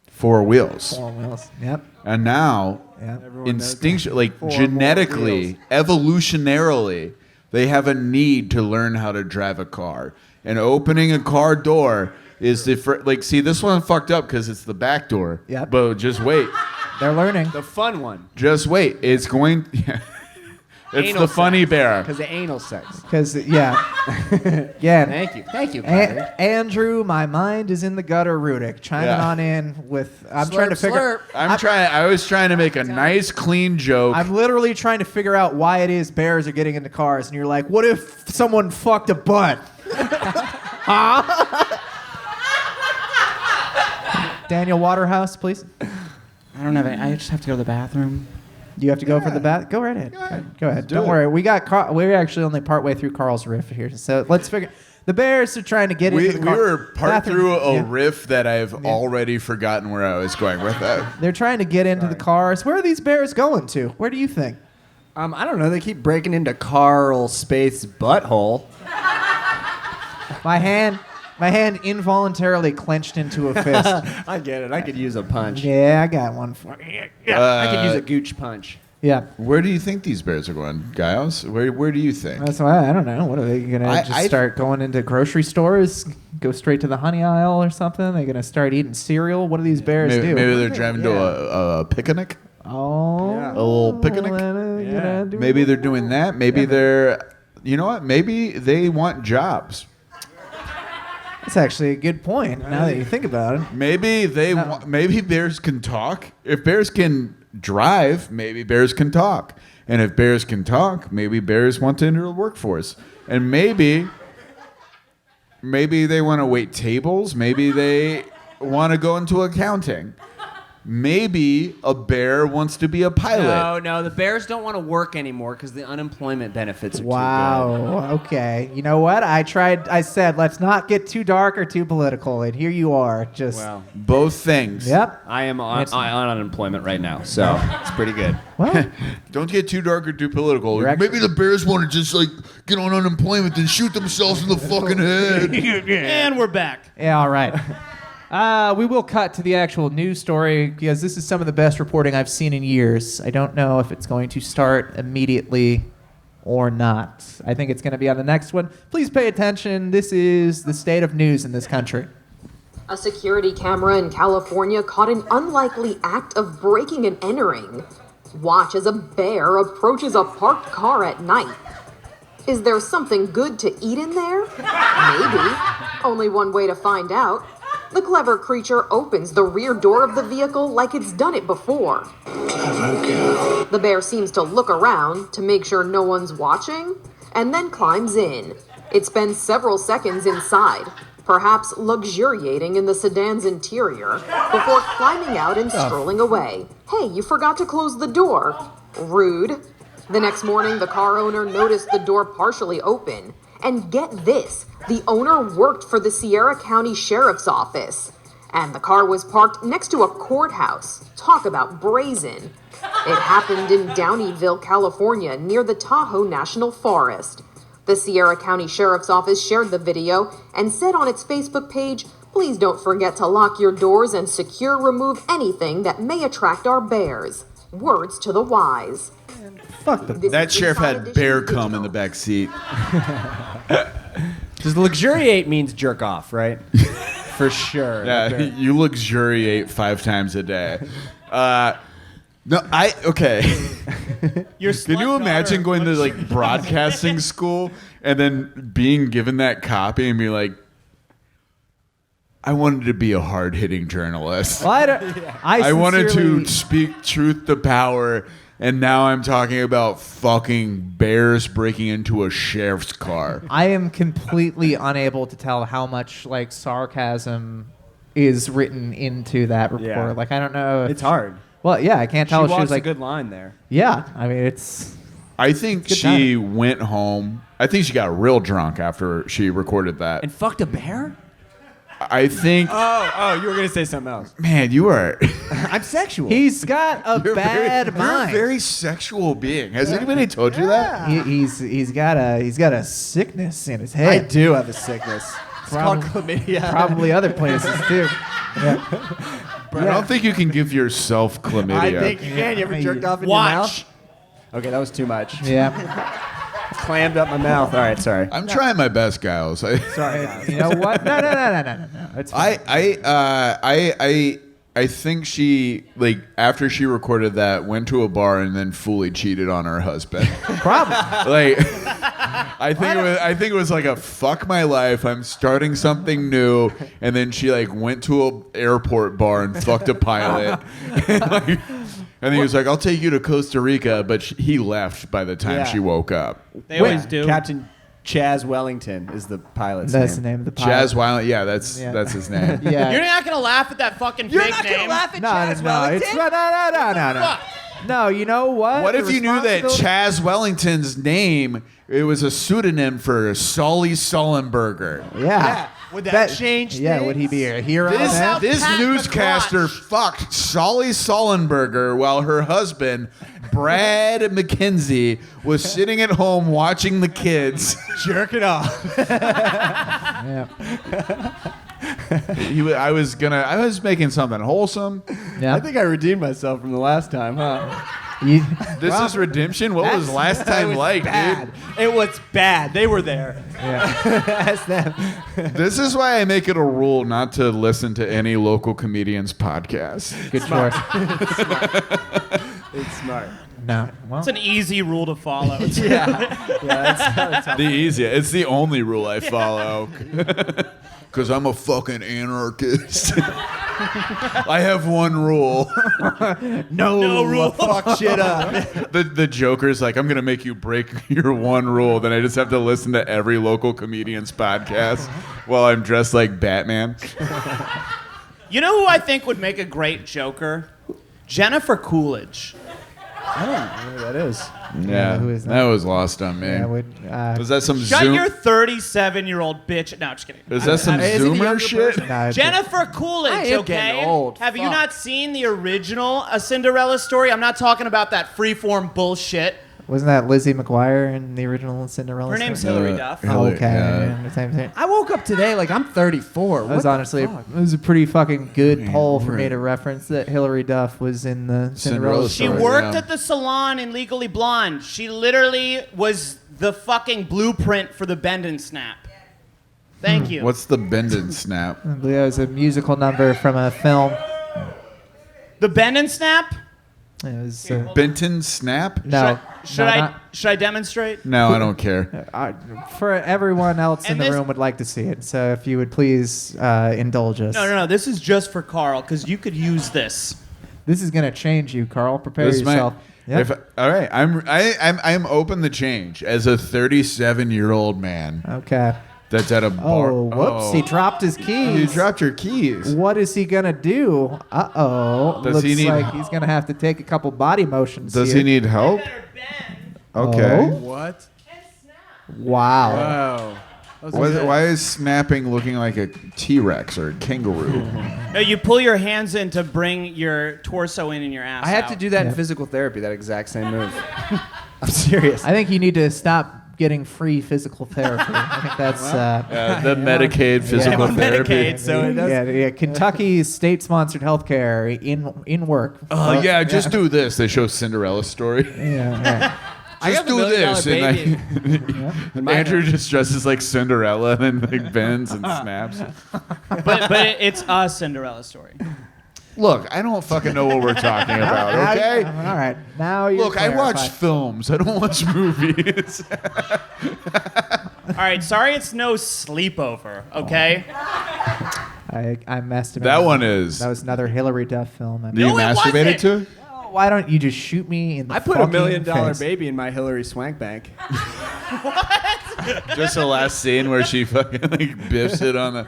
4 wheels. 4 wheels. Yep. And now, Yep. instinctually, like 4 more genetically, wheels. evolutionarily, they have a need to learn how to drive a car. And opening a car door is the like. See, this one fucked up because it's the back door. Yep. But just wait, They're learning. The fun one. just wait. It's going. It's Anal the funny sex. bear. Because of anal sex. Because yeah. Thank you, buddy. Andrew, my mind is in the gutter. Rudick, chiming Yeah. on in with. I'm trying to figure. I was trying to make a nice, clean joke. I'm literally trying to figure out why it is bears are getting into cars, and you're like, what if someone fucked a butt? Huh? Daniel Waterhouse, please. I don't have any. I just have to go to the bathroom. You have to go for the bath. Go right ahead. Go ahead. Don't worry. We're actually only partway through Karl's riff here, so let's figure. The Bears are trying to get into the car. We were part bathroom. through a Yeah. riff that I've already forgotten where I was going with that. They're trying to get into the cars. Where are these Bears going to? Where do you think? I don't know. They keep breaking into Karl Spaeth's butthole. My hand involuntarily clenched into a fist. I get it. I could use a punch. Yeah, I got one for you. I could use a gooch punch. Yeah. Where do you think these bears are going, Giles? Where do you think? That's why I don't know. What are they gonna start going into grocery stores? Go straight to the honey aisle or something? They're gonna start eating cereal? What do these bears do? Maybe they're driving to a picnic. Oh, Yeah. A little picnic? Yeah. Maybe they're doing that. Maybe they're, you know what? Maybe they want jobs. That's actually a good point. Now that you think about it, Maybe maybe bears can talk. If bears can drive, maybe bears can talk. And if bears can talk, maybe bears want to enter the workforce. And maybe they want to wait tables. Maybe they want to go into accounting. Maybe a bear wants to be a pilot. No, the Bears don't want to work anymore because the unemployment benefits are too good. wow. Okay, you know what? I said let's not get too dark or too political, and here you are. Just Well, Both things. yep. I am on unemployment right now, so it's pretty good. Well, Don't get too dark or too political. You're actually- Maybe the bears want to just like get on unemployment and shoot themselves in the fucking head. And we're back. yeah. All right. We will cut to the actual news story because this is some of the best reporting I've seen in years. I don't know if it's going to start immediately or not. I think it's going to be on the next one. Please pay attention. This is the state of news in this country. A security camera in California caught an unlikely act of breaking and entering. Watch as a bear approaches a parked car at night. Is there something good to eat in there? Maybe. Only one way to find out. The clever creature opens the rear door of the vehicle like it's done it before. The bear seems to look around to make sure no one's watching, and then climbs in. It spends several seconds inside, perhaps luxuriating in the sedan's interior, before climbing out and strolling away. Hey, you forgot to close the door. Rude. The next morning, the car owner noticed the door partially open. And get this, the owner worked for the Sierra County Sheriff's Office. And the car was parked next to a courthouse. Talk about brazen. It happened in Downeyville, California, near the Tahoe National Forest. The Sierra County Sheriff's Office shared the video and said on its Facebook page, "Please don't forget to lock your doors and remove anything that may attract our bears." Words to the wise. Fuck the. This That is sheriff Inside had Edition bear Digital. cum in the back seat. Does luxuriate means jerk off, right? For sure. Yeah, you luxuriate 5 times a day. Okay. Can you imagine going to like broadcasting school and then being given that copy and be like, I wanted to be a hard-hitting journalist. Well, I wanted sincerely- to speak truth to power, and now I'm talking about fucking bears breaking into a sheriff's car. I am completely unable to tell how much like sarcasm is written into that report. Yeah. Like I don't know. It's hard. Well, yeah, I can't tell. She If she walks was like, a good line there. yeah. I mean, it's I think Good she went home. I think she got real drunk after she recorded that. And fucked a bear? I think, Oh, you were going to say something else. man, you are I'm sexual. he's got a you're bad You're a mind. very sexual being. Has anybody told you that? He's got a sickness in his I head. do have a sickness. It's called chlamydia. Probably other places too. Yeah. I don't think you can give yourself chlamydia. I think you can. You ever jerked off in your mouth? Okay, that was too much. Yeah. Clammed up my mouth. All right, sorry. I'm trying my best, Giles. Sorry, guys. You know what? No. It's fine. I think she, like, after she recorded that, went to a bar and then fully cheated on her husband. Probably. Like, I think it was like a fuck my life. I'm starting something new, and then she like went to a airport bar and fucked a pilot. And he was like, "I'll take you to Costa Rica," but he left by the time she woke up. They always do. Captain Chaz Wellington is the pilot's That's the name. name of the pilot. Chaz Wilding, yeah, that's his name. Yeah. You're not gonna laugh at that fucking fake name. at No, it's no. No, you know what? What The if you knew that responsibility- Chaz Wellington's name, it was a pseudonym for Solly Sullenberger? Yeah. Would that change Yeah, things? would he be a hero? This, then? this Pat newscaster McCrotch. fucked Solly Sullenberger while her husband, Brad McKenzie, was sitting at home watching the kids. Jerking off. Yeah. I was making something wholesome. Yeah. I think I redeemed myself from the last time, huh? You- This is redemption. What was last time like, bad. It was bad. They were there. That's them. dude? This is why I make it a rule not to listen to any local comedians' podcasts. good choice. It's smart. No. Well, It's an easy rule to follow. The easiest. It's the only rule I follow. Because I'm a fucking anarchist. I have one rule. No rule. Fuck shit up. The Joker's like, I'm going to make you break your one rule. Then I just have to listen to every local comedian's podcast while I'm dressed like Batman. You know who I think would make a great Joker? Jennifer Coolidge. I don't know who that is. Yeah, who is that? that was lost on me. yeah, would, Was that some Shut Zoom? your 37-year-old bitch. No, I'm just kidding. Is that some Is he the Zoomer younger shit? person? no, Jennifer Coolidge, I am okay? getting old. Have you Fuck. not seen the original A Cinderella Story? I'm not talking about that freeform bullshit. wasn't that Lizzie McGuire in the original Cinderella? Her name's story? Hilary Duff. Oh, okay. Yeah. Yeah, same thing. I woke up today like I'm 34. That was honestly, it was a pretty fucking good poll for me to reference that Hilary Duff was in the Cinderella She Sorry, worked yeah. at the salon in Legally Blonde. She literally was the fucking blueprint for the Bend and Snap. Thank you. What's the bend and snap? I believe it was a musical number from a film. The Bend and Snap? It was Benton snap? no. Should no, I demonstrate? No, I don't care. For everyone else in And the this- room would like to see it, so if you would please indulge us. No. This is just for Karl because you could use this. This is gonna change you, Carl. Prepare This might- yourself. Yep. if- all right, I'm open to change as a 37-year-old man Okay. that's at a bar. Oh, whoops! He dropped his keys. You dropped your keys. What is he gonna do? Uh-oh. Does Looks he need- like he's gonna have to take a couple body motions. Does here. he need help? Okay. Oh. What? Wow. Wow. Why is snapping looking like a T-Rex or a kangaroo? No, you pull your hands in to bring your torso in and your ass I had out. to do that Yeah. in physical therapy, that exact same move. I'm serious. I think you need to stop getting free physical therapy. I think that's The Medicaid physical Yeah, therapy. Medicaid, so it does. yeah. Kentucky's state-sponsored healthcare in work. Oh yeah, just do this. They show Cinderella story. Yeah. Just do this, and Andrew just dresses like Cinderella and then like bends and snaps. But it's a Cinderella story. Look, I don't fucking know what we're talking about. Okay. All right. Now you Look, I watch films. I don't watch movies. All right, sorry it's no sleepover, okay? I messed him. That up. one is. That was another Hilary Duff film. Do you No, it masturbated wasn't. to it? Why don't you just shoot me in the I put a $1 fucking million face? baby in my Hillary Swank bank. Just the last scene where she fucking like biffs it on the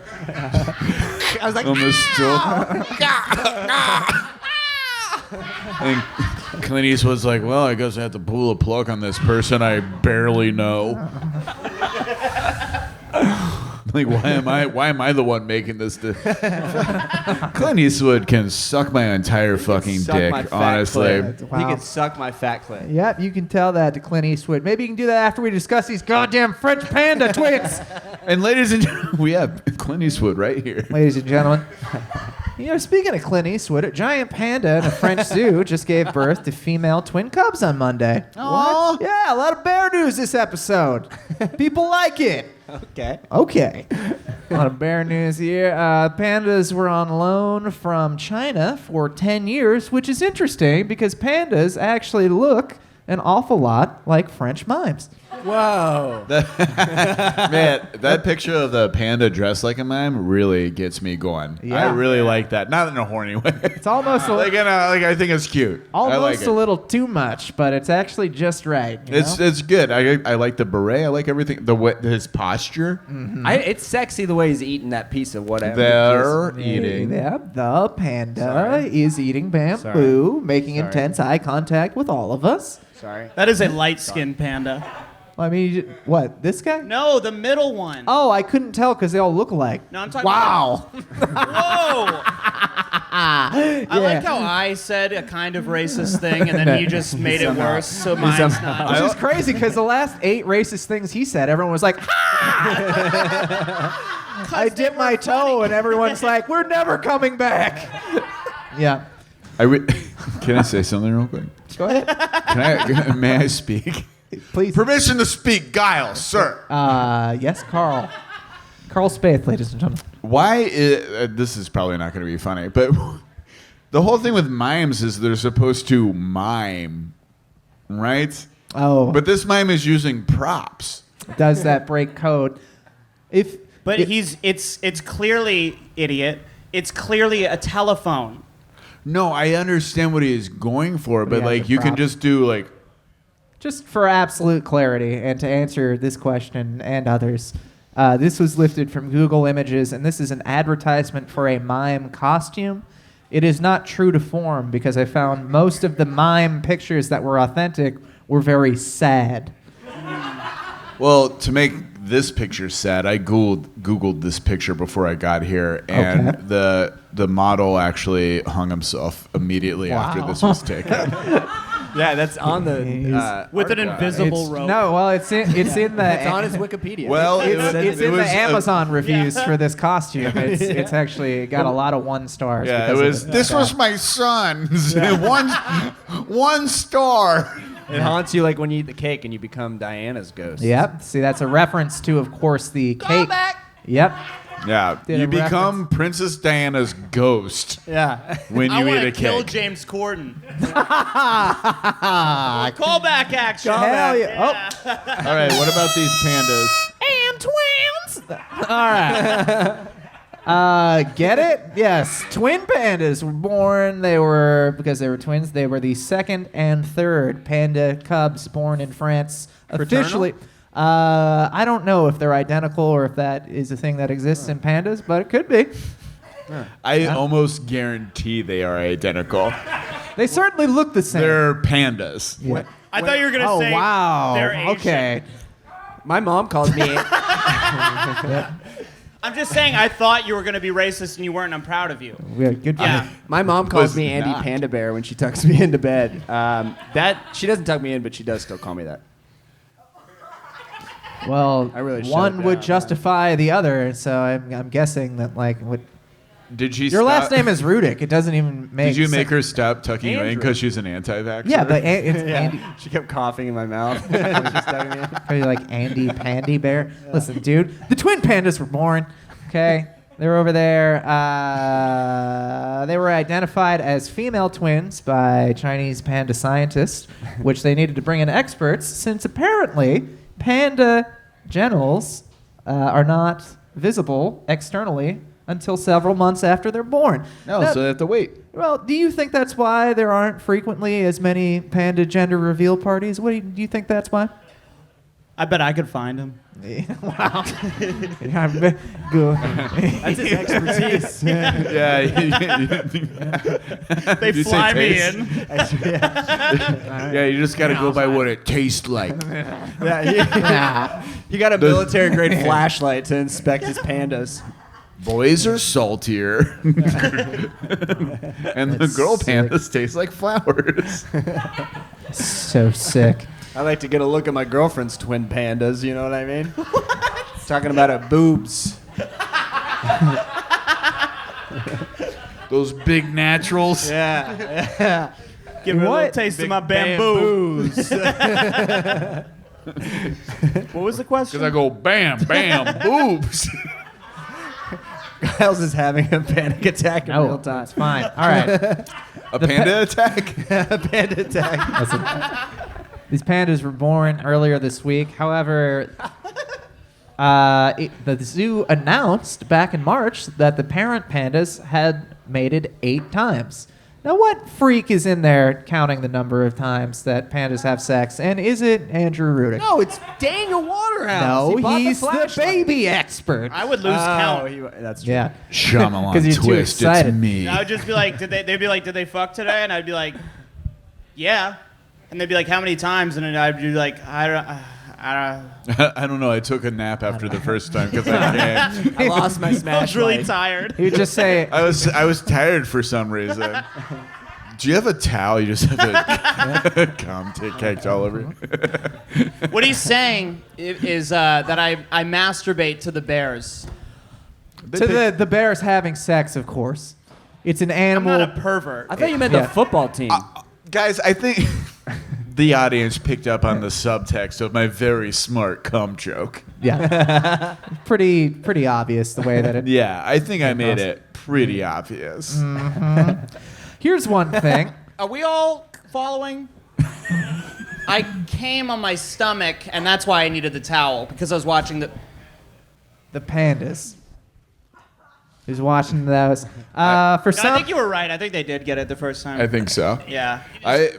I was like, on the stool. And Clint Eastwood's like, well, I guess I have to pull a plug on this person I barely know. Like, why am I the one making this? Clint Eastwood can suck my entire fucking Suck my dick, fat honestly. clit. Wow. He can suck my fat clit. Yep, you can tell that to Clint Eastwood. Maybe you can do that after we discuss these goddamn French panda twins. And ladies and gentlemen, we have Clint Eastwood right here. Ladies and gentlemen. You know, speaking of Clint Eastwood, a giant panda in a French zoo just gave birth to female twin cubs on Monday. What? Yeah, a lot of bear news this episode. People like it. Okay. Okay. A lot of bear news here. Pandas were on loan from China for 10 years, which is interesting because pandas actually look an awful lot like French mimes. Whoa. Man, that picture of the panda dressed like a mime really gets me going. Yeah. I really like that. Not in a horny way. It's almost I think it's cute. I like almost it. a little too much, but it's actually just right. You know? It's good. I like the beret. I like everything. The way, his posture. It's sexy the way he's eating that piece of whatever. They're eating. Yeah, the panda is eating bamboo, making intense eye contact with all of us. Sorry. That is a light-skinned panda. I mean, what, this guy? No, the middle one. Oh, I couldn't tell because they all look alike. No, I'm talking Wow. Whoa! I like how I said a kind of racist thing, and then you just made it worse, so mine's not. Which is crazy because the last 8 racist things he said, everyone was like, I dipped my toe, and everyone's like, we're never coming back. Yeah. Can I say something real quick? Go ahead. May I speak? Please. Permission to speak, Guile, sir. Yes, Karl. Karl Spaeth, ladies and gentlemen. Why this is probably not going to be funny, but the whole thing with mimes is they're supposed to mime, right? Oh. But this mime is using props. Does that break code? But it's clearly, idiot, it's clearly a telephone. No, I understand what he is going for, but Yeah, like the you can prop. just do like Just for absolute clarity and to answer this question and others, this was lifted from Google Images, and this is an advertisement for a mime costume. It is not true to form because I found most of the mime pictures that were authentic were very sad. Well, to make this picture sad, I Googled this picture before I got here, and Okay. the model actually hung himself immediately after this was taken. Yeah, that's on the With an invisible rope. No, well, it's in the It's on his Wikipedia. Well, it's in the was Amazon reviews for this costume. It's actually got a lot of 1 stars. Yeah, it because of was. it. This was my son's. one star. It haunts you like when you eat the cake and you become Diana's ghost. Yep. See, that's a reference to, of course, the cake. Yep. Yeah, Did you a become Princess Diana's ghost Yeah. when I you want eat to a kill cake. James Corden. Callback action. Hell yeah. All right, what about these pandas? And twins. All right. Get it? Yes. Twin pandas were born. Because they were twins, they were the second and third panda cubs born in France. Officially. I don't know if they're identical or if that is a thing that exists in pandas, but it could be. I almost guarantee they are identical. They certainly look the same. They're pandas. Yeah. I thought you were going to say wow. they're Asian. Okay. My mom calls me. I'm just saying I thought you were going to be racist and you weren't, and I'm proud of you. Yeah, good. Yeah. My mom calls Was me Andy not. Panda Bear when she tucks me into bed. That she doesn't tuck me in, but she does still call me that. Well, I really shut one it would down, justify the other, so I'm guessing that Did she? your last name is Rudick. It doesn't even make. Did you make sense. her stop tucking you in Andrew. because she's an anti-vaxxer? Yeah, but it's Andy. She kept coughing in my mouth. She was tucking me in. Are you like Andy Pandy Bear? Listen, dude, the twin pandas were born. Okay, they were over there. They were identified as female twins by Chinese panda scientists, which they needed to bring in experts since apparently panda genitals are not visible externally until several months after they're born. No, Now- so they have to wait. well, do you think that's why there aren't frequently as many panda gender reveal parties? Do you think that's why? I bet I could find him. Wow. Good. That's his expertise. Yeah. They You say fly me taste? in. Yeah, you just got to go by what it tastes like. He got a military grade flashlight to inspect his pandas. Boys are saltier. And the girl sick. pandas taste like flowers. So sick. I like to get a look at my girlfriend's twin pandas, you know what I mean? Talking about her boobs. Those big naturals. Yeah. Give me a little What? taste of Big my bamboo. bamboos. What was the question? Because I go bam, bam, boobs. Kyle's is having a panic attack in real time. It's fine. All right. A panda attack? A panic attack. Listen, these pandas were born earlier this week. However, the zoo announced back in March that the parent pandas had mated 8 times. Now, what freak is in there counting the number of times that pandas have sex? And is it Andrew Rudick? No, it's Daniel Waterhouse. No, He bought he's the flashlight. baby expert. I would lose count. That's true. Yeah. 'Cause Shyamalan you're too twist, it's excited. me. I would just be like, they'd be like, did they fuck today? And I'd be like, yeah. And they'd be like, how many times? And then I'd be like, I I don't know. I took a nap after the first time because I can't. I lost my I smash was really light. tired. He would just say, I was tired for some reason. Do you have a towel? You just have a cum caked all over you. What he's saying is that I masturbate to the bears. to the bears having sex, of course. It's an I'm animal. not a pervert. I thought you meant Yeah. the football team. Guys, I think the audience picked up on the subtext of my very smart cum joke. Yeah. pretty obvious the way that it. Yeah, I think I made it pretty obvious. Here's one thing. Are we all following? I came on my stomach, and that's why I needed the towel, because I was watching the... The pandas. Who's watching those? For No, some, I think you were right. I think they did get it the first time. I think so. Yeah.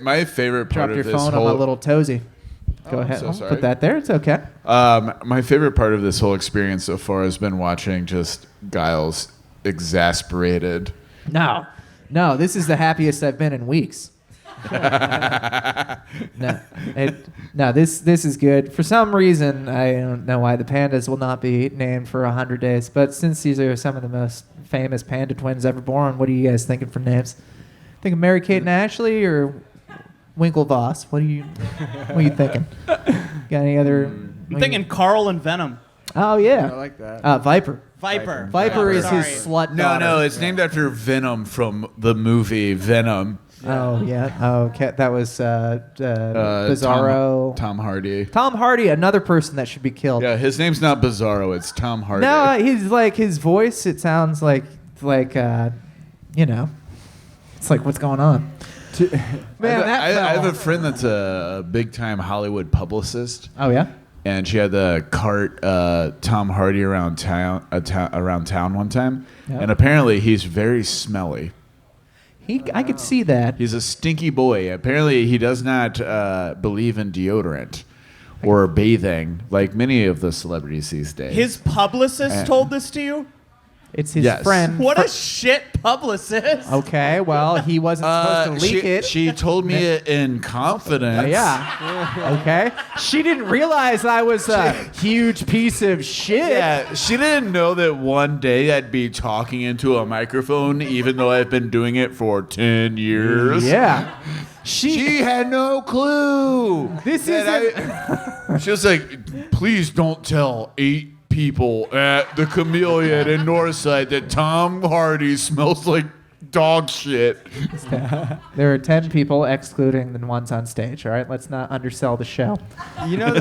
My favorite part drop of your this phone whole on my little toesy. Go I'm ahead. so I'll sorry. put that there. It's okay. my favorite part of this whole experience so far has been watching just Giles exasperated. No, this is the happiest I've been in weeks. This is good. For some reason, I don't know why the pandas will not be named for 100 days, but since these are some of the most famous panda twins ever born, what are you guys thinking for names? Think of Mary-Kate and Ashley or Winklevoss? What are you thinking? Got any other? I'm thinking Karl and Venom. Oh yeah, I like that. Viper. Viper. Viper is Sorry. his slut No, daughter. it's named after Venom from the movie Venom. Oh yeah. Oh, okay. That was Bizarro. Tom Hardy. Tom Hardy, another person that should be killed. Yeah, his name's not Bizarro. It's Tom Hardy. No, he's like his voice. It sounds like you know, it's like what's going on. Man, I have fella. a friend that's a big time Hollywood publicist, Oh yeah. and she had to cart Tom Hardy around town one time, Yeah. and apparently he's very smelly. I could see that. He's a stinky boy. Apparently, he does not believe in deodorant or bathing like many of the celebrities these days. His publicist told this to you? It's his Yes. friend. What a shit publicist. Okay, well, he wasn't supposed to leak it. She told me it in confidence. Yeah. Okay. She didn't realize I was a huge piece of shit. Yeah, she didn't know that one day I'd be talking into a microphone, even though I've been doing it for 10 years. Yeah. She had no clue. This that she was like, please don't tell 8 people at the Chameleon in Northside that Tom Hardy smells like dog shit. There are 10 people, excluding the ones on stage. All right, let's not undersell the show. You know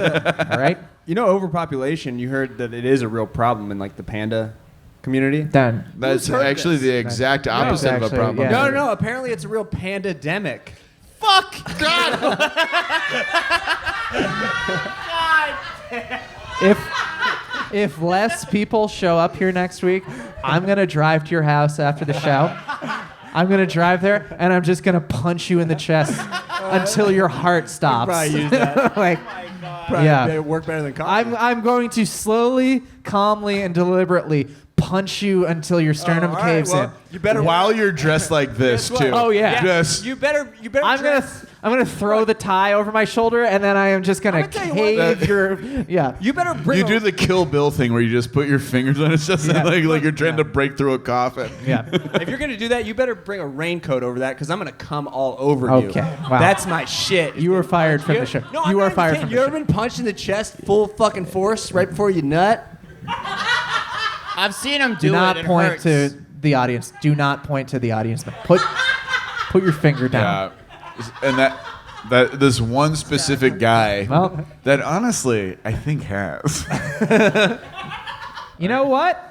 All right, overpopulation. You heard that it is a real problem in like the panda community. done. That's heard actually this? the exact opposite of a actually, problem. yeah. No. Apparently, it's a real pandemic. Fuck. God. If less people show up here next week, I'm gonna drive to your house after the show. I'm gonna drive there and I'm just gonna punch you in the chest until your heart stops. Probably use that. Like, Probably yeah. work better than coffee. I'm going to slowly, calmly, and deliberately punch you until your sternum all right, caves well, in. You better. While you're dressed like this, Guess what? too. Oh, yeah. Just, You better. I'm gonna throw the tie over my shoulder and then I am just gonna I'm gonna tell you cave what. your yeah. You better bring. you do the Kill Bill thing where you just put your fingers on his chest Yeah. like you're trying to break through a coffin. Yeah. If you're gonna do that, you better bring a raincoat over that because I'm gonna come all over you. Okay, wow. That's my shit. You were fired from the show. No, You I'm are not fired kidding. from the You show. ever been punched in the chest full fucking force right before you nut? I've seen him do Do not it. It point hurts. to the audience. Do not point to the audience. Put your finger down. Yeah. And That this one specific guy Well, that honestly I think has. you know what?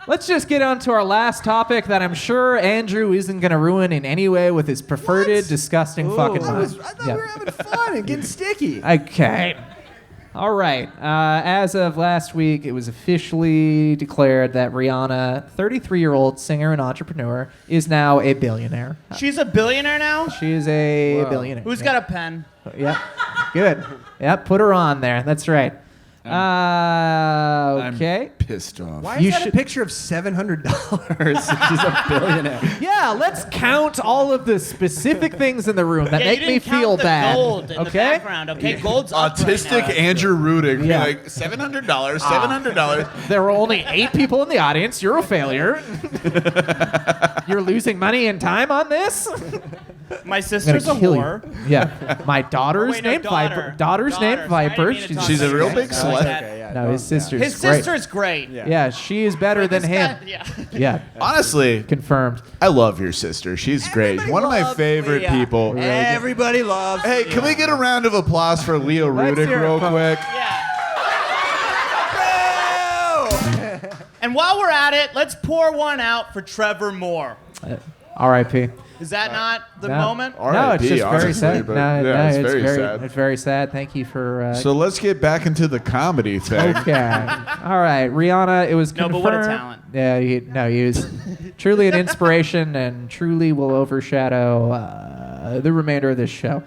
Let's just get on to our last topic that I'm sure Andrew isn't going to ruin in any way with his perverted, disgusting fucking I mind. thought we were having fun and getting sticky. Okay. All right. As of last week, it was officially declared that Rihanna, 33-year-old singer and entrepreneur, is now a billionaire. She's a billionaire now? She is a billionaire. Who's got a pen? Yeah. Good. Yeah, put her on there. That's right. Okay. I'm pissed off. Why is You that should- a picture of $700? She's a billionaire. Yeah, let's count all of the specific things in the room that Yeah, make you me didn't count feel the bad. gold in the Okay? background. Okay, gold's up Autistic right now. Andrew Rudick, Yeah. like $700, $700. There were only 8 people in the audience. You're a failure. You're losing money and time on this? My I'm sister's a gonna kill whore. you. Yeah. My daughter's Wait, no, named daughter. Viper. Daughter's Daughter. named Sorry, I Viper. didn't mean to talk She's a about real it. big No, slut. okay, yeah. No, his sister's His great. sister's great. Yeah, she is better than This him. guy- yeah. Yeah, Honestly, confirmed. I love your sister. She's great. One of my loves favorite Leah. people. Everybody loves. Hey, can we get a round of applause for Leo Let's Rudick hear it, real folks. quick? Yeah. And while we're at it, let's pour one out for Trevor Moore. R.I.P. Is that not the No. moment? R.I.P., No, it's just very honestly, sad. but No, yeah, it's it's very sad. It's very sad. Thank you for. So let's get back into the comedy thing. Okay. All right, Rihanna. It was No, confirmed. but what a talent. Yeah, he was truly an inspiration and truly will overshadow the remainder of this show.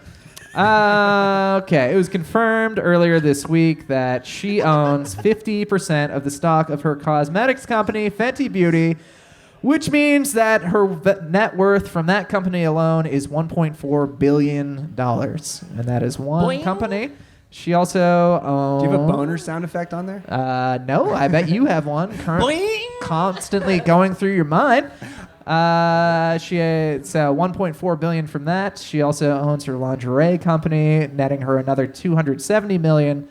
Okay, it was confirmed earlier this week that she owns 50% of the stock of her cosmetics company, Fenty Beauty, which means that her net worth from that company alone is $1.4 billion. And that is one Boing. company. She also owns... Do you have a boner sound effect on there? No, I bet you have one Boing. constantly going through your mind. It's 1.4 billion from that. She also owns her lingerie company, netting her another 270 million,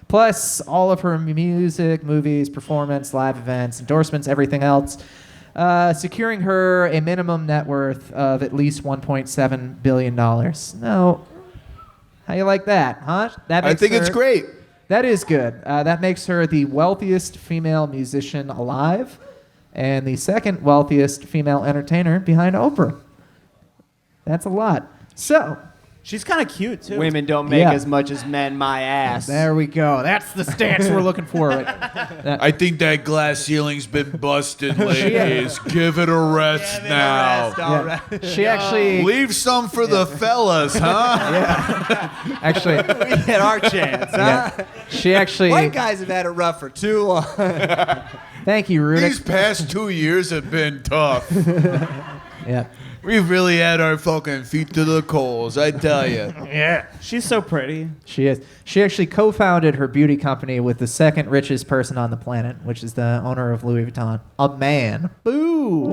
plus all of her music, movies, performance, live events, endorsements, everything else, securing her a minimum net worth of at least 1.7 billion dollars. Now, how you like that, huh? That I makes think it's her- great. That is good. That makes her the wealthiest female musician alive and the second wealthiest female entertainer behind Oprah. That's a lot. So, She's kind of cute, too. Women don't make Yeah. as much as men, my ass. there we go. That's the stance we're looking for. I think that glass ceiling's been busted, ladies. Give it a rest now. Yeah. She actually, Leave some for the fellas, huh? actually, We had our chance. Huh? she actually. White guys have had it rough for too long. Thank you, These Rudick. past 2 years have been tough. Yeah. We've really had our fucking feet to the coals, I tell you. She's so pretty. She is. She actually co-founded her beauty company with the second richest person on the planet, which is the owner of Louis Vuitton, a man. Boo.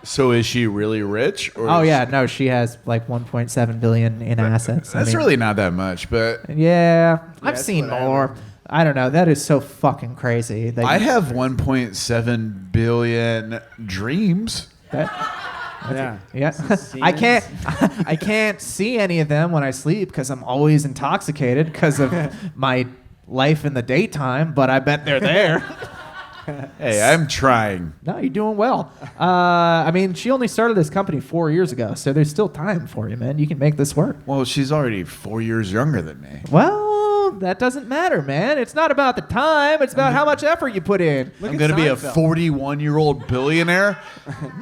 So is she really rich? Or Oh is yeah, no, she has like 1.7 billion in assets. I That's mean, really not that much, but Yeah, I've it's seen whatever. more. I don't know. That is so fucking crazy. That I have 1.7 billion dreams. Yeah. Yeah, I can't. I can't see any of them when I sleep because I'm always intoxicated because of my life in the daytime. But I bet they're there. Hey, I'm trying. No, you're doing well. I mean, she only started this company 4 years ago, so there's still time for you, man. You can make this work. Well, she's already 4 years younger than me. Well, that doesn't matter, man. It's not about the time. It's about how much effort you put in. I'm going to be a 41-year-old billionaire?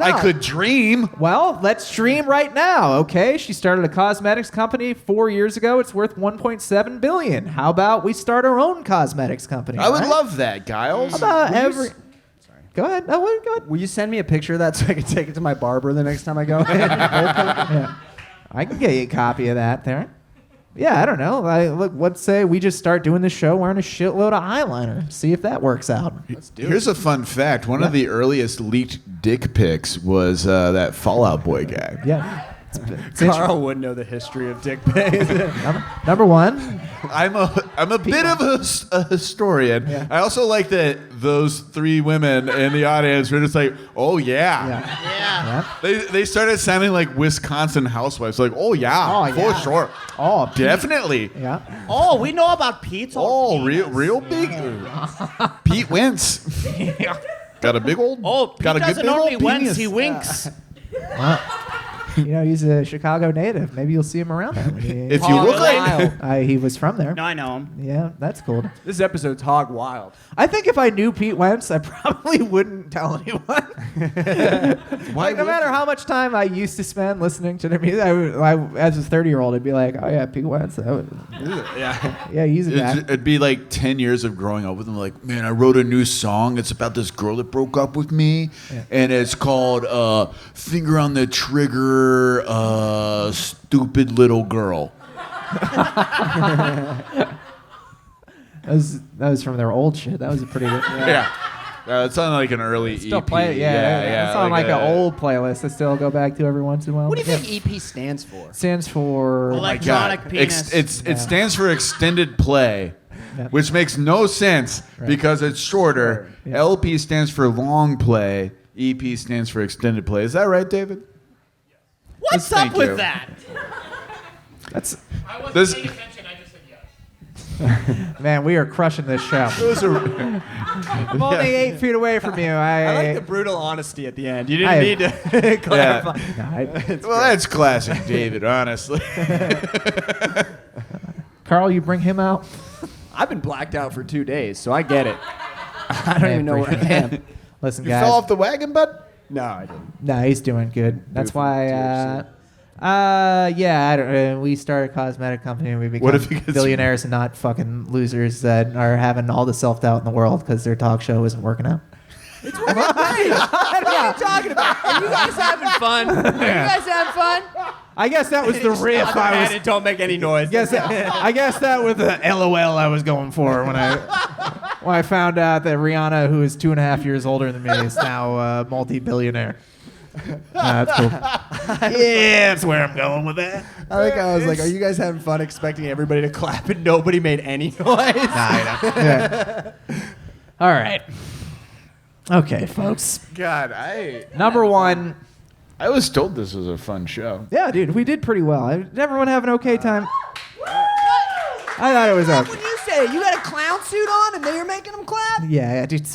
I could dream. Well, let's dream right now, okay? She started a cosmetics company 4 years ago. It's worth 1.7 billion. How about we start our own cosmetics company? I would right? love that, Giles. How about every. Go ahead. No, go ahead. Will you send me a picture of that so I can take it to my barber the next time I go? Yeah. I can get you a copy of that there. Yeah, I don't know. Look, let's say we just start doing this show wearing a shitload of eyeliner. See if that works out. Here's a fun fact. One of the earliest leaked dick pics was that Fallout Boy guy. Yeah. Karl would know the history of dick pics. Number one. I'm a I'm a bit of a historian. Yeah. I also like that those three women in the audience were just like, oh yeah. They started sounding like Wisconsin housewives. Like, oh yeah, for sure. Oh, Pete. Definitely. Yeah. Oh, we know about Pete's. Oh, real big. Pete Wentz. Got a big old. Oh, Pete got a good doesn't big only old wince, penis. he winks. He's a Chicago native. Maybe you'll see him around there. If you look like He was from there. No, I know him. Yeah, that's cool. This episode's hog wild. I think if I knew Pete Wentz, I probably wouldn't tell anyone. Like, no matter how much time I used to spend listening to their music, as a 30-year-old, I'd be like, oh yeah, Pete Wentz. Yeah, he's a guy. it'd be like 10 years of growing up with him. Like, man, I wrote a new song. It's about this girl that broke up with me, and it's called "Finger on the Trigger." Stupid little girl. That was from their old shit. That was a pretty good. It sounded like an early Still EP. play it, yeah. It's on like an old playlist I still go back to every once in a while. What do you think EP stands for? Stands for? Electronic penis. It stands for extended play, which makes no sense because it's shorter. Yeah. LP stands for long play. EP stands for extended play. Is that right, David? What's Thank up with you. that? That's I wasn't This- paying attention. I just said yes. man. We are crushing this show. I'm only 8 feet away from you. I like the brutal honesty at the end. You I- didn't need to clarify. No, Well, that's classic David, honestly. Carl, you bring him out. I've been blacked out for 2 days, so I get it. I don't even know where I am. Listen, You guys. fell off the wagon, bud? No, I didn't. No, he's doing good. That's Goofy why. I don't, we started a cosmetic company and we become What if he gets- billionaires and not fucking losers that are having all the self doubt in the world because their talk show isn't working out. What are you talking about? Are you guys having fun? Are you guys having fun? I guess that was the riff I was. Don't make any noise. I guess that was the LOL I was going for when I found out that Rihanna, who is 2.5 years older than me, is now a multi-billionaire. That's cool. Yeah, that's where I'm going with that. I think I was like, are you guys having fun expecting everybody to clap and nobody made any noise? Yeah. All right. Okay, folks. God, Number one. I was told this was a fun show. Yeah, dude, we did pretty well. Did everyone have an okay time? I thought it was okay. When you say it, you got a clown suit on and they're making them clap? Yeah, dude.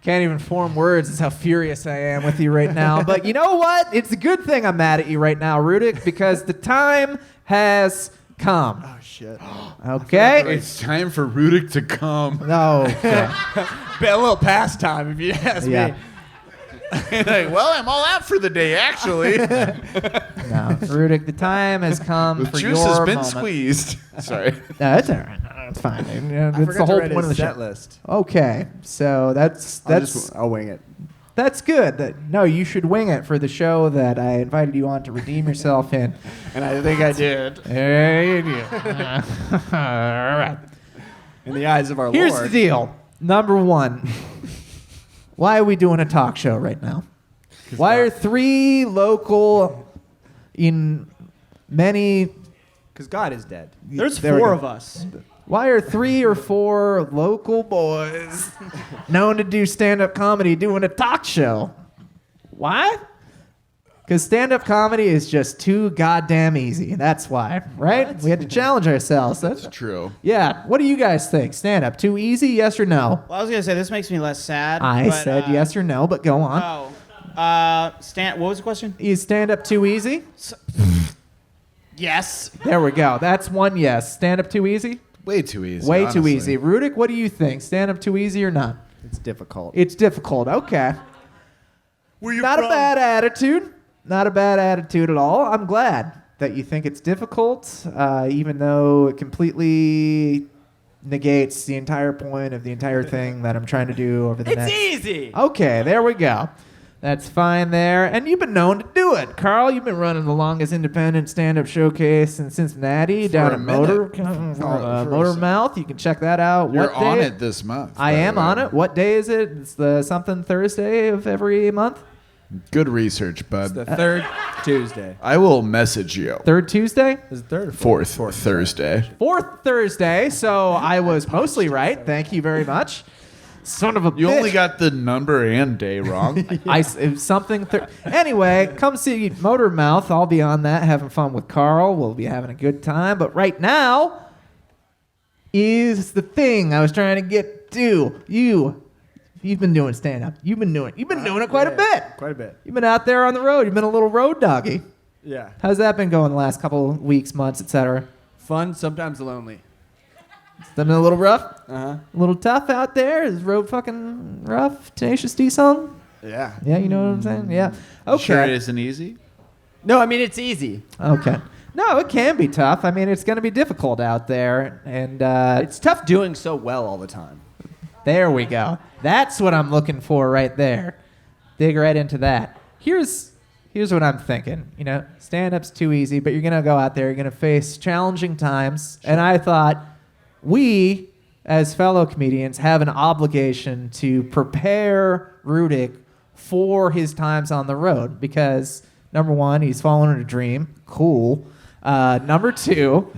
Can't even form words. That's how furious I am with you right now. But you know what? It's a good thing I'm mad at you right now, Rudick, because the time has come. Oh, shit. Okay? It's time for Rudick to come. No. Okay. Been a little past time, if you ask Yeah. me. Like, well, I'm all out for the day, actually. No. Rudick, the time has come The for juice your has been moment. squeezed. Sorry. No, it's all right. No, it's fine. You know, I it's the forgot whole to write point of the his show. set list. Okay, so that's I'll wing it. that's good. No, you should wing it for the show that I invited you on to redeem yourself in. And I think I did. There you go. All right. In the eyes of our Here's Lord. the deal. Number one. Why are we doing a talk show right now? Why are three local in many... Because God is dead. There's There we 4 go. of us. Why are 3 or 4 local boys known to do stand-up comedy doing a talk show? Why? Because stand-up comedy is just too goddamn easy. That's why, right? We had to challenge ourselves. That's True. Yeah. What do you guys think? Stand-up too easy? Yes or no? Well, I was gonna say this makes me less sad. I but, said yes or no, but go on. Oh. What was the question? Is stand-up too easy? Yes. There we go. That's one yes. Stand-up too easy? Way too easy. Way too honestly. easy. Rudick, what do you think? Stand-up too easy or not? It's difficult. It's difficult. Okay. Where you Not from? a bad attitude. Not a bad attitude at all. I'm glad that you think it's difficult, even though it completely negates the entire point of the entire thing that I'm trying to do over the next. easy. Okay, there we go. That's fine there. And you've been known to do it. Carl, you've been running the longest independent stand-up showcase in Cincinnati down a at Motor minute. Motor Mouth. You can check that out. You're What on day? it this month. I by the am way. on it. What day is it? It's the something Thursday of every month. Good research, bud. The third Tuesday. I will message you. Third Tuesday? Is it third or Fourth Thursday. Fourth Thursday. So I was mostly right. Thank you very much. Son of a You bitch. only got the number and day wrong. It was something. Anyway, come see Motor Mouth. I'll be on that, having fun with Karl. We'll be having a good time. But right now is the thing I was trying to get to. You've been doing stand-up. You've been doing it quite a bit. Quite a bit. You've been out there on the road. You've been a little road doggy. Yeah. How's that been going the last couple of weeks, months, etc.? Fun, sometimes lonely. It's been a little rough, Uh-huh. a little tough out there. Is road fucking rough? Tenacious D song? Yeah. Yeah, you know what I'm saying? Yeah. Okay. Sure it isn't easy? No, I mean, it's easy. Okay. No, it can be tough. I mean, it's going to be difficult out there. And It's tough doing so well all the time. there we go. That's what I'm looking for right there. Dig right into that. Here's what I'm thinking. You know, stand-up's too easy, but you're going to go out there. You're going to face challenging times. And I thought we, as fellow comedians, have an obligation to prepare Rudick for his times on the road because, number one, he's following a dream. Cool. Number two,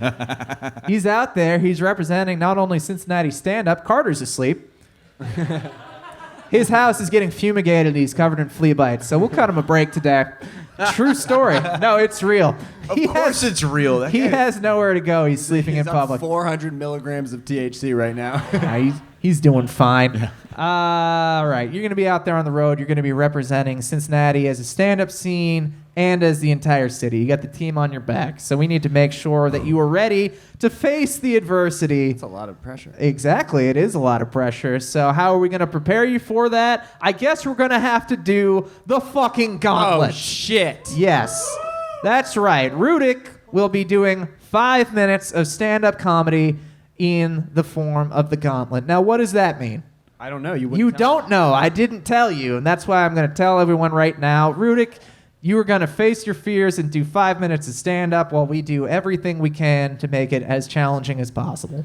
he's out there. He's representing not only Cincinnati stand-up. Carter's asleep. His house is getting fumigated. He's covered in flea bites. So we'll cut him a break today. True story. No, it's real. Of course it's real. That He guy- has nowhere to go. He's sleeping in He's on public. 400 milligrams of THC right now. He's doing fine. All right. You're going to be out there on the road. You're going to be representing Cincinnati as a stand-up scene and as the entire city. You got the team on your back. So we need to make sure that you are ready to face the adversity. It's a lot of pressure. Exactly. It is a lot of pressure. So how are we going to prepare you for that? I guess we're going to have to do the fucking gauntlet. Oh, shit. Yes. That's right. Rudick will be doing 5 minutes of stand-up comedy in the form of the gauntlet. Now, what does that mean? I don't know. You don't know. I didn't tell you, and that's why I'm going to tell everyone right now. Rudick, you are going to face your fears and do 5 minutes of stand-up while we do everything we can to make it as challenging as possible.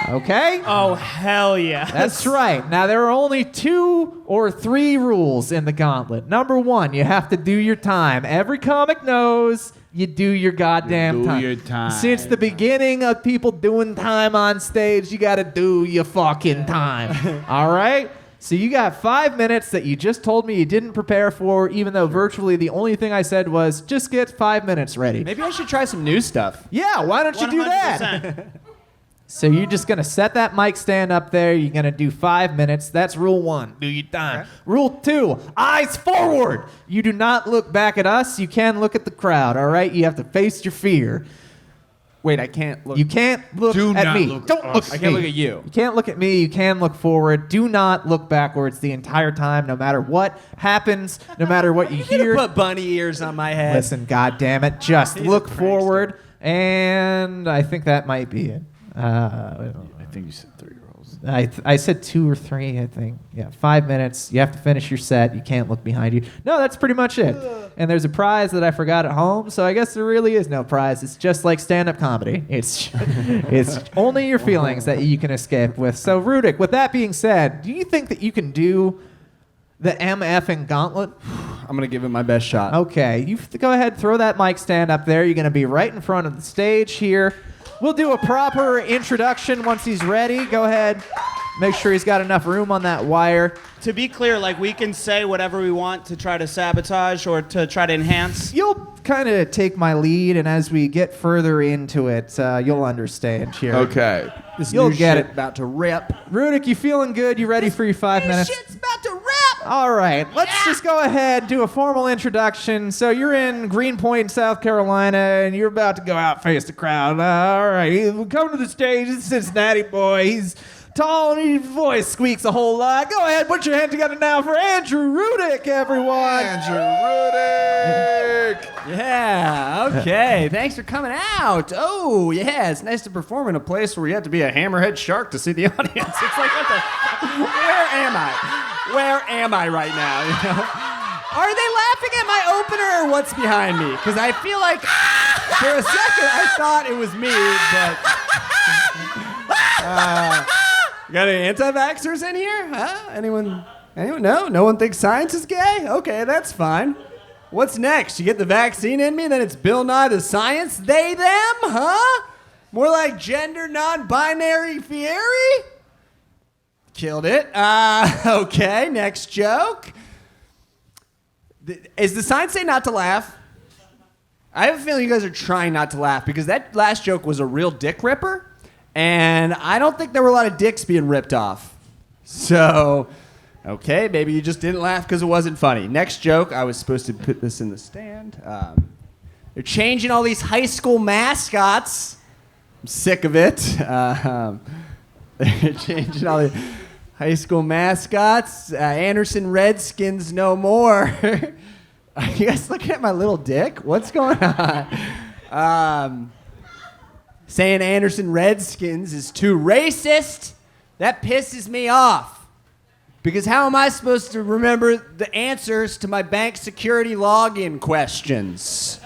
Okay? Oh, hell yeah. That's right. Now, there are only 2 or 3 rules in the gauntlet. Number 1, you have to do your time. Every comic knows you do your goddamn do time. your time. Since the beginning of people doing time on stage, you got to do your fucking time. All right? So you got 5 minutes that you just told me you didn't prepare for, even though virtually the only thing I said was just get 5 minutes ready. Maybe I should try some new stuff. Yeah, why don't you do that? 100%. So you're just going to set that mic stand up there. You're going to do 5 minutes. That's rule 1. Do your time. Okay. Rule 2, eyes forward. You do not look back at us. You can look at the crowd, all right? You have to face your fear. Wait, I can't look. You can't look Do at not me. look Don't at look us. at I can't me. look at you. You can't look at me. You can look forward. Do not look backwards the entire time, no matter what happens, no matter what you hear. Put bunny ears on my head. Listen, God damn it, just He's look a prankster. forward. And I think that might be it. I think you said 3 rolls. I said 2 or 3, I think. Yeah, 5 minutes. You have to finish your set. You can't look behind you. No, that's pretty much it. And there's a prize that I forgot at home, so I guess there really is no prize. It's just like stand-up comedy. It's only your feelings that you can escape with. So, Rudick, with that being said, do you think that you can do the MFing gauntlet? I'm going to give it my best shot. Okay, you go ahead, throw that mic stand up there. You're going to be right in front of the stage here. We'll do a proper introduction once he's ready. Go ahead. Make sure he's got enough room on that wire. To be clear, like, we can say whatever we want to try to sabotage or to try to enhance. You'll kind of take my lead, and as we get further into it, you'll understand here. Okay. This You'll new get shit it. about to rip. Rudick, you feeling good? You ready for your 5 minutes? Shit's about to rip. All right, let's just go ahead, do a formal introduction. So you're in Greenpoint, South Carolina, and you're about to go out face the crowd. All right, come to the stage. It's Cincinnati boy. He's tall and his voice squeaks a whole lot. Go ahead, put your hands together now for Andrew Rudick, everyone. Andrew Rudick. Yeah, okay. Thanks for coming out. Oh, yeah, it's nice to perform in a place where you have to be a hammerhead shark to see the audience. It's like, what the where am I? Where am I right now, you know? Are they laughing at my opener or what's behind me? Because I feel like for a second I thought it was me, but... got any anti-vaxxers in here? Huh? Anyone Anyone? No? No one thinks science is gay? Okay, that's fine. What's next? You get the vaccine in me, then it's Bill Nye the Science? They, them? Huh? More like gender non-binary Fieri? Killed it. Okay, next joke. Is the sign say not to laugh? I have a feeling you guys are trying not to laugh because that last joke was a real dick ripper, and I don't think there were a lot of dicks being ripped off. So, okay, maybe you just didn't laugh because it wasn't funny. Next joke, I was supposed to put this in the stand. They're changing all these high school mascots. I'm sick of it. They're changing all the high school mascots. Anderson Redskins no more. Are you guys looking at my little dick? What's going on? Saying Anderson Redskins is too racist. That pisses me off. Because how am I supposed to remember the answers to my bank security login questions?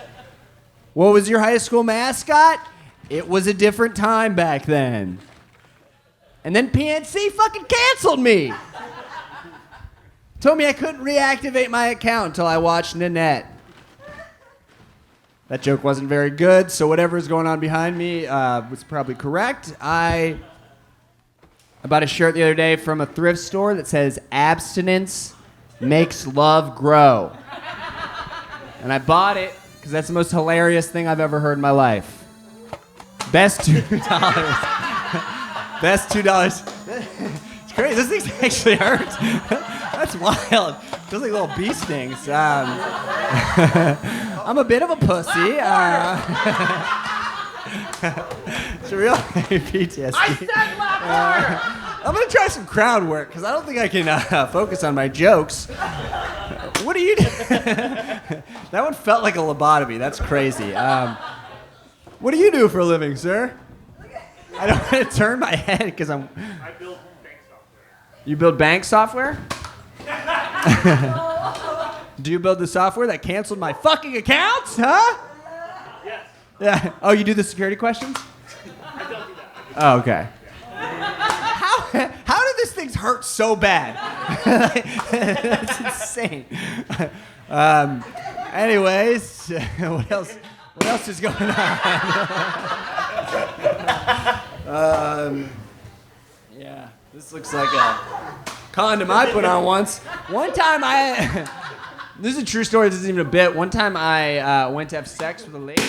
What was your high school mascot? It was a different time back then. And then PNC fucking canceled me. Told me I couldn't reactivate my account until I watched Nanette. That joke wasn't very good, so whatever's going on behind me was probably correct. I bought a shirt the other day from a thrift store that says, "Abstinence makes love grow." And I bought it because that's the most hilarious thing I've ever heard in my life. Best $2. Best $2. It's crazy. This thing actually hurts. That's wild. Feels like little bee stings. I'm a bit of a pussy. It's a real PTSD. I said laugh harder! I'm going to try some crowd work because I don't think I can focus on my jokes. What do you do? That one felt like a lobotomy. That's crazy. What do you do for a living, sir? I don't want to turn my head because I build bank software. You build bank software? Do you build the software that canceled my fucking accounts? Huh? Yes. Yeah. Oh, you do the security questions? I don't do that. Oh, okay. How did this thing hurt so bad? That's insane. Anyways, what else? What else is going on? Yeah, this looks like a condom I put on once. One time this is a true story, this isn't even a bit. One time I went to have sex with a lady.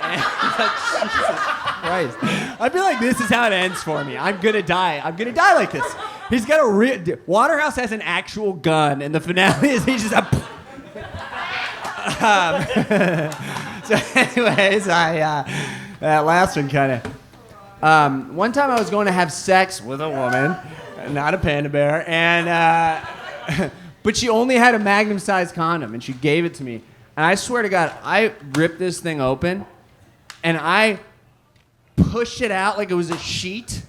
And Jesus Christ. I feel like this is how it ends for me. I'm gonna die. I'm gonna die like this. He's got a Waterhouse has an actual gun, and the finale is he's just So anyways, that last one kind of. One time I was going to have sex with a woman, not a panda bear, and but she only had a Magnum-sized condom, and she gave it to me. And I swear to God, I ripped this thing open, and I pushed it out like it was a sheet,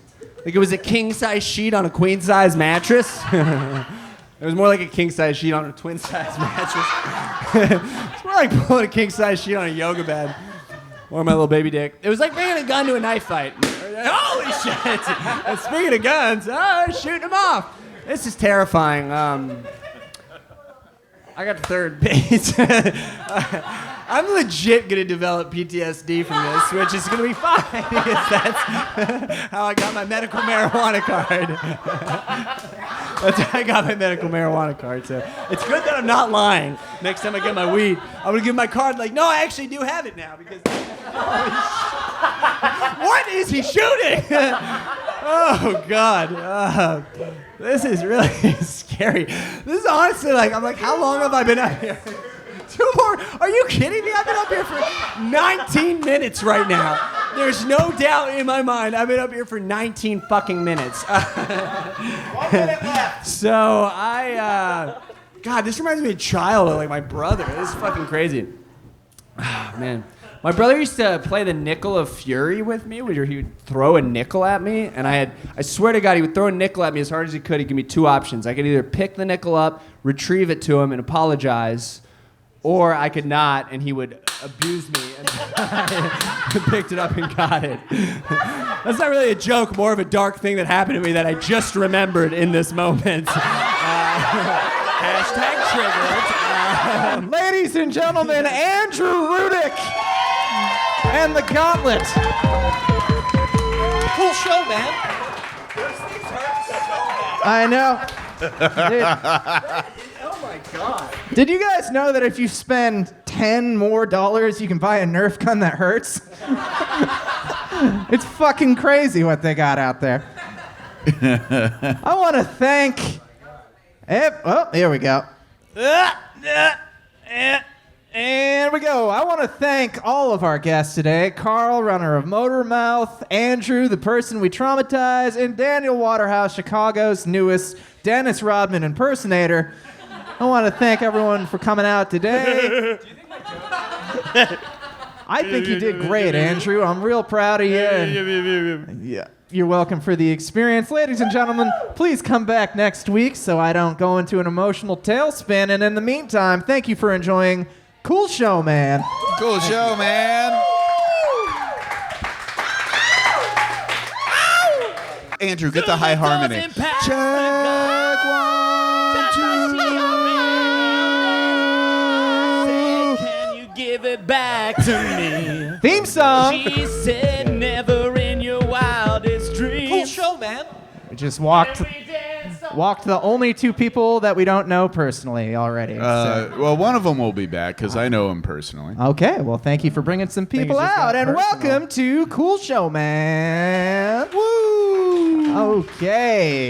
like it was a king-size sheet on a queen-size mattress. It was more like a king-size sheet on a twin-size mattress. It's more like pulling a king-size sheet on a yoga bed. Or my little baby dick. It was like bringing a gun to a knife fight. Holy shit! And speaking of guns, shooting them off. This is terrifying. I got third base. I'm legit gonna develop PTSD from this, which is gonna be fine because that's how I got my medical marijuana card. That's how I got my medical marijuana card. So it's good that I'm not lying. Next time I get my weed, I'm gonna give my card like, no, I actually do have it now because. What is he shooting? Oh God. This is really scary. This is honestly like, I'm like, how long have I been out here? 2 more? Are you kidding me? I've been up here for 19 minutes right now. There's no doubt in my mind I've been up here for 19 fucking minutes. 1 minute left. So God, this reminds me of childhood, like my brother. This is fucking crazy. Oh, man. My brother used to play the nickel of fury with me, where he would throw a nickel at me, and I swear to God, he would throw a nickel at me as hard as he could. He'd give me 2 options. I could either pick the nickel up, retrieve it to him, and apologize, or I could not, and he would abuse me, and I picked it up and got it. That's not really a joke, more of a dark thing that happened to me that I just remembered in this moment. Hashtag triggered. Ladies and gentlemen, Andrew Rudick and the Gauntlet. Cool show, man. I know. Oh my God. Did you guys know that if you spend $10 more, you can buy a Nerf gun that hurts? It's fucking crazy what they got out there. I want to thank. Oh, here we go. And we go. I want to thank all of our guests today. Karl, runner of Motormouth, Andrew, the person we traumatized, and Daniel Waterhouse, Chicago's newest Dennis Rodman impersonator. I want to thank everyone for coming out today. I think you did great, Andrew. I'm real proud of you. Yeah, you're welcome for the experience. Ladies and gentlemen, please come back next week so I don't go into an emotional tailspin. And in the meantime, thank you for enjoying Cool Show, Man. Cool show, man. Andrew, get the high harmony. Check 1, 2. Can you give it back to me? Theme song. She said never in your wildest dreams. Cool show, man. We just walked the only two people that we don't know personally already. Well, one of them will be back because I know him personally. Okay, well, thank you for bringing some people just out, got and personal. welcome to Cool Show, Man. Woo! Okay.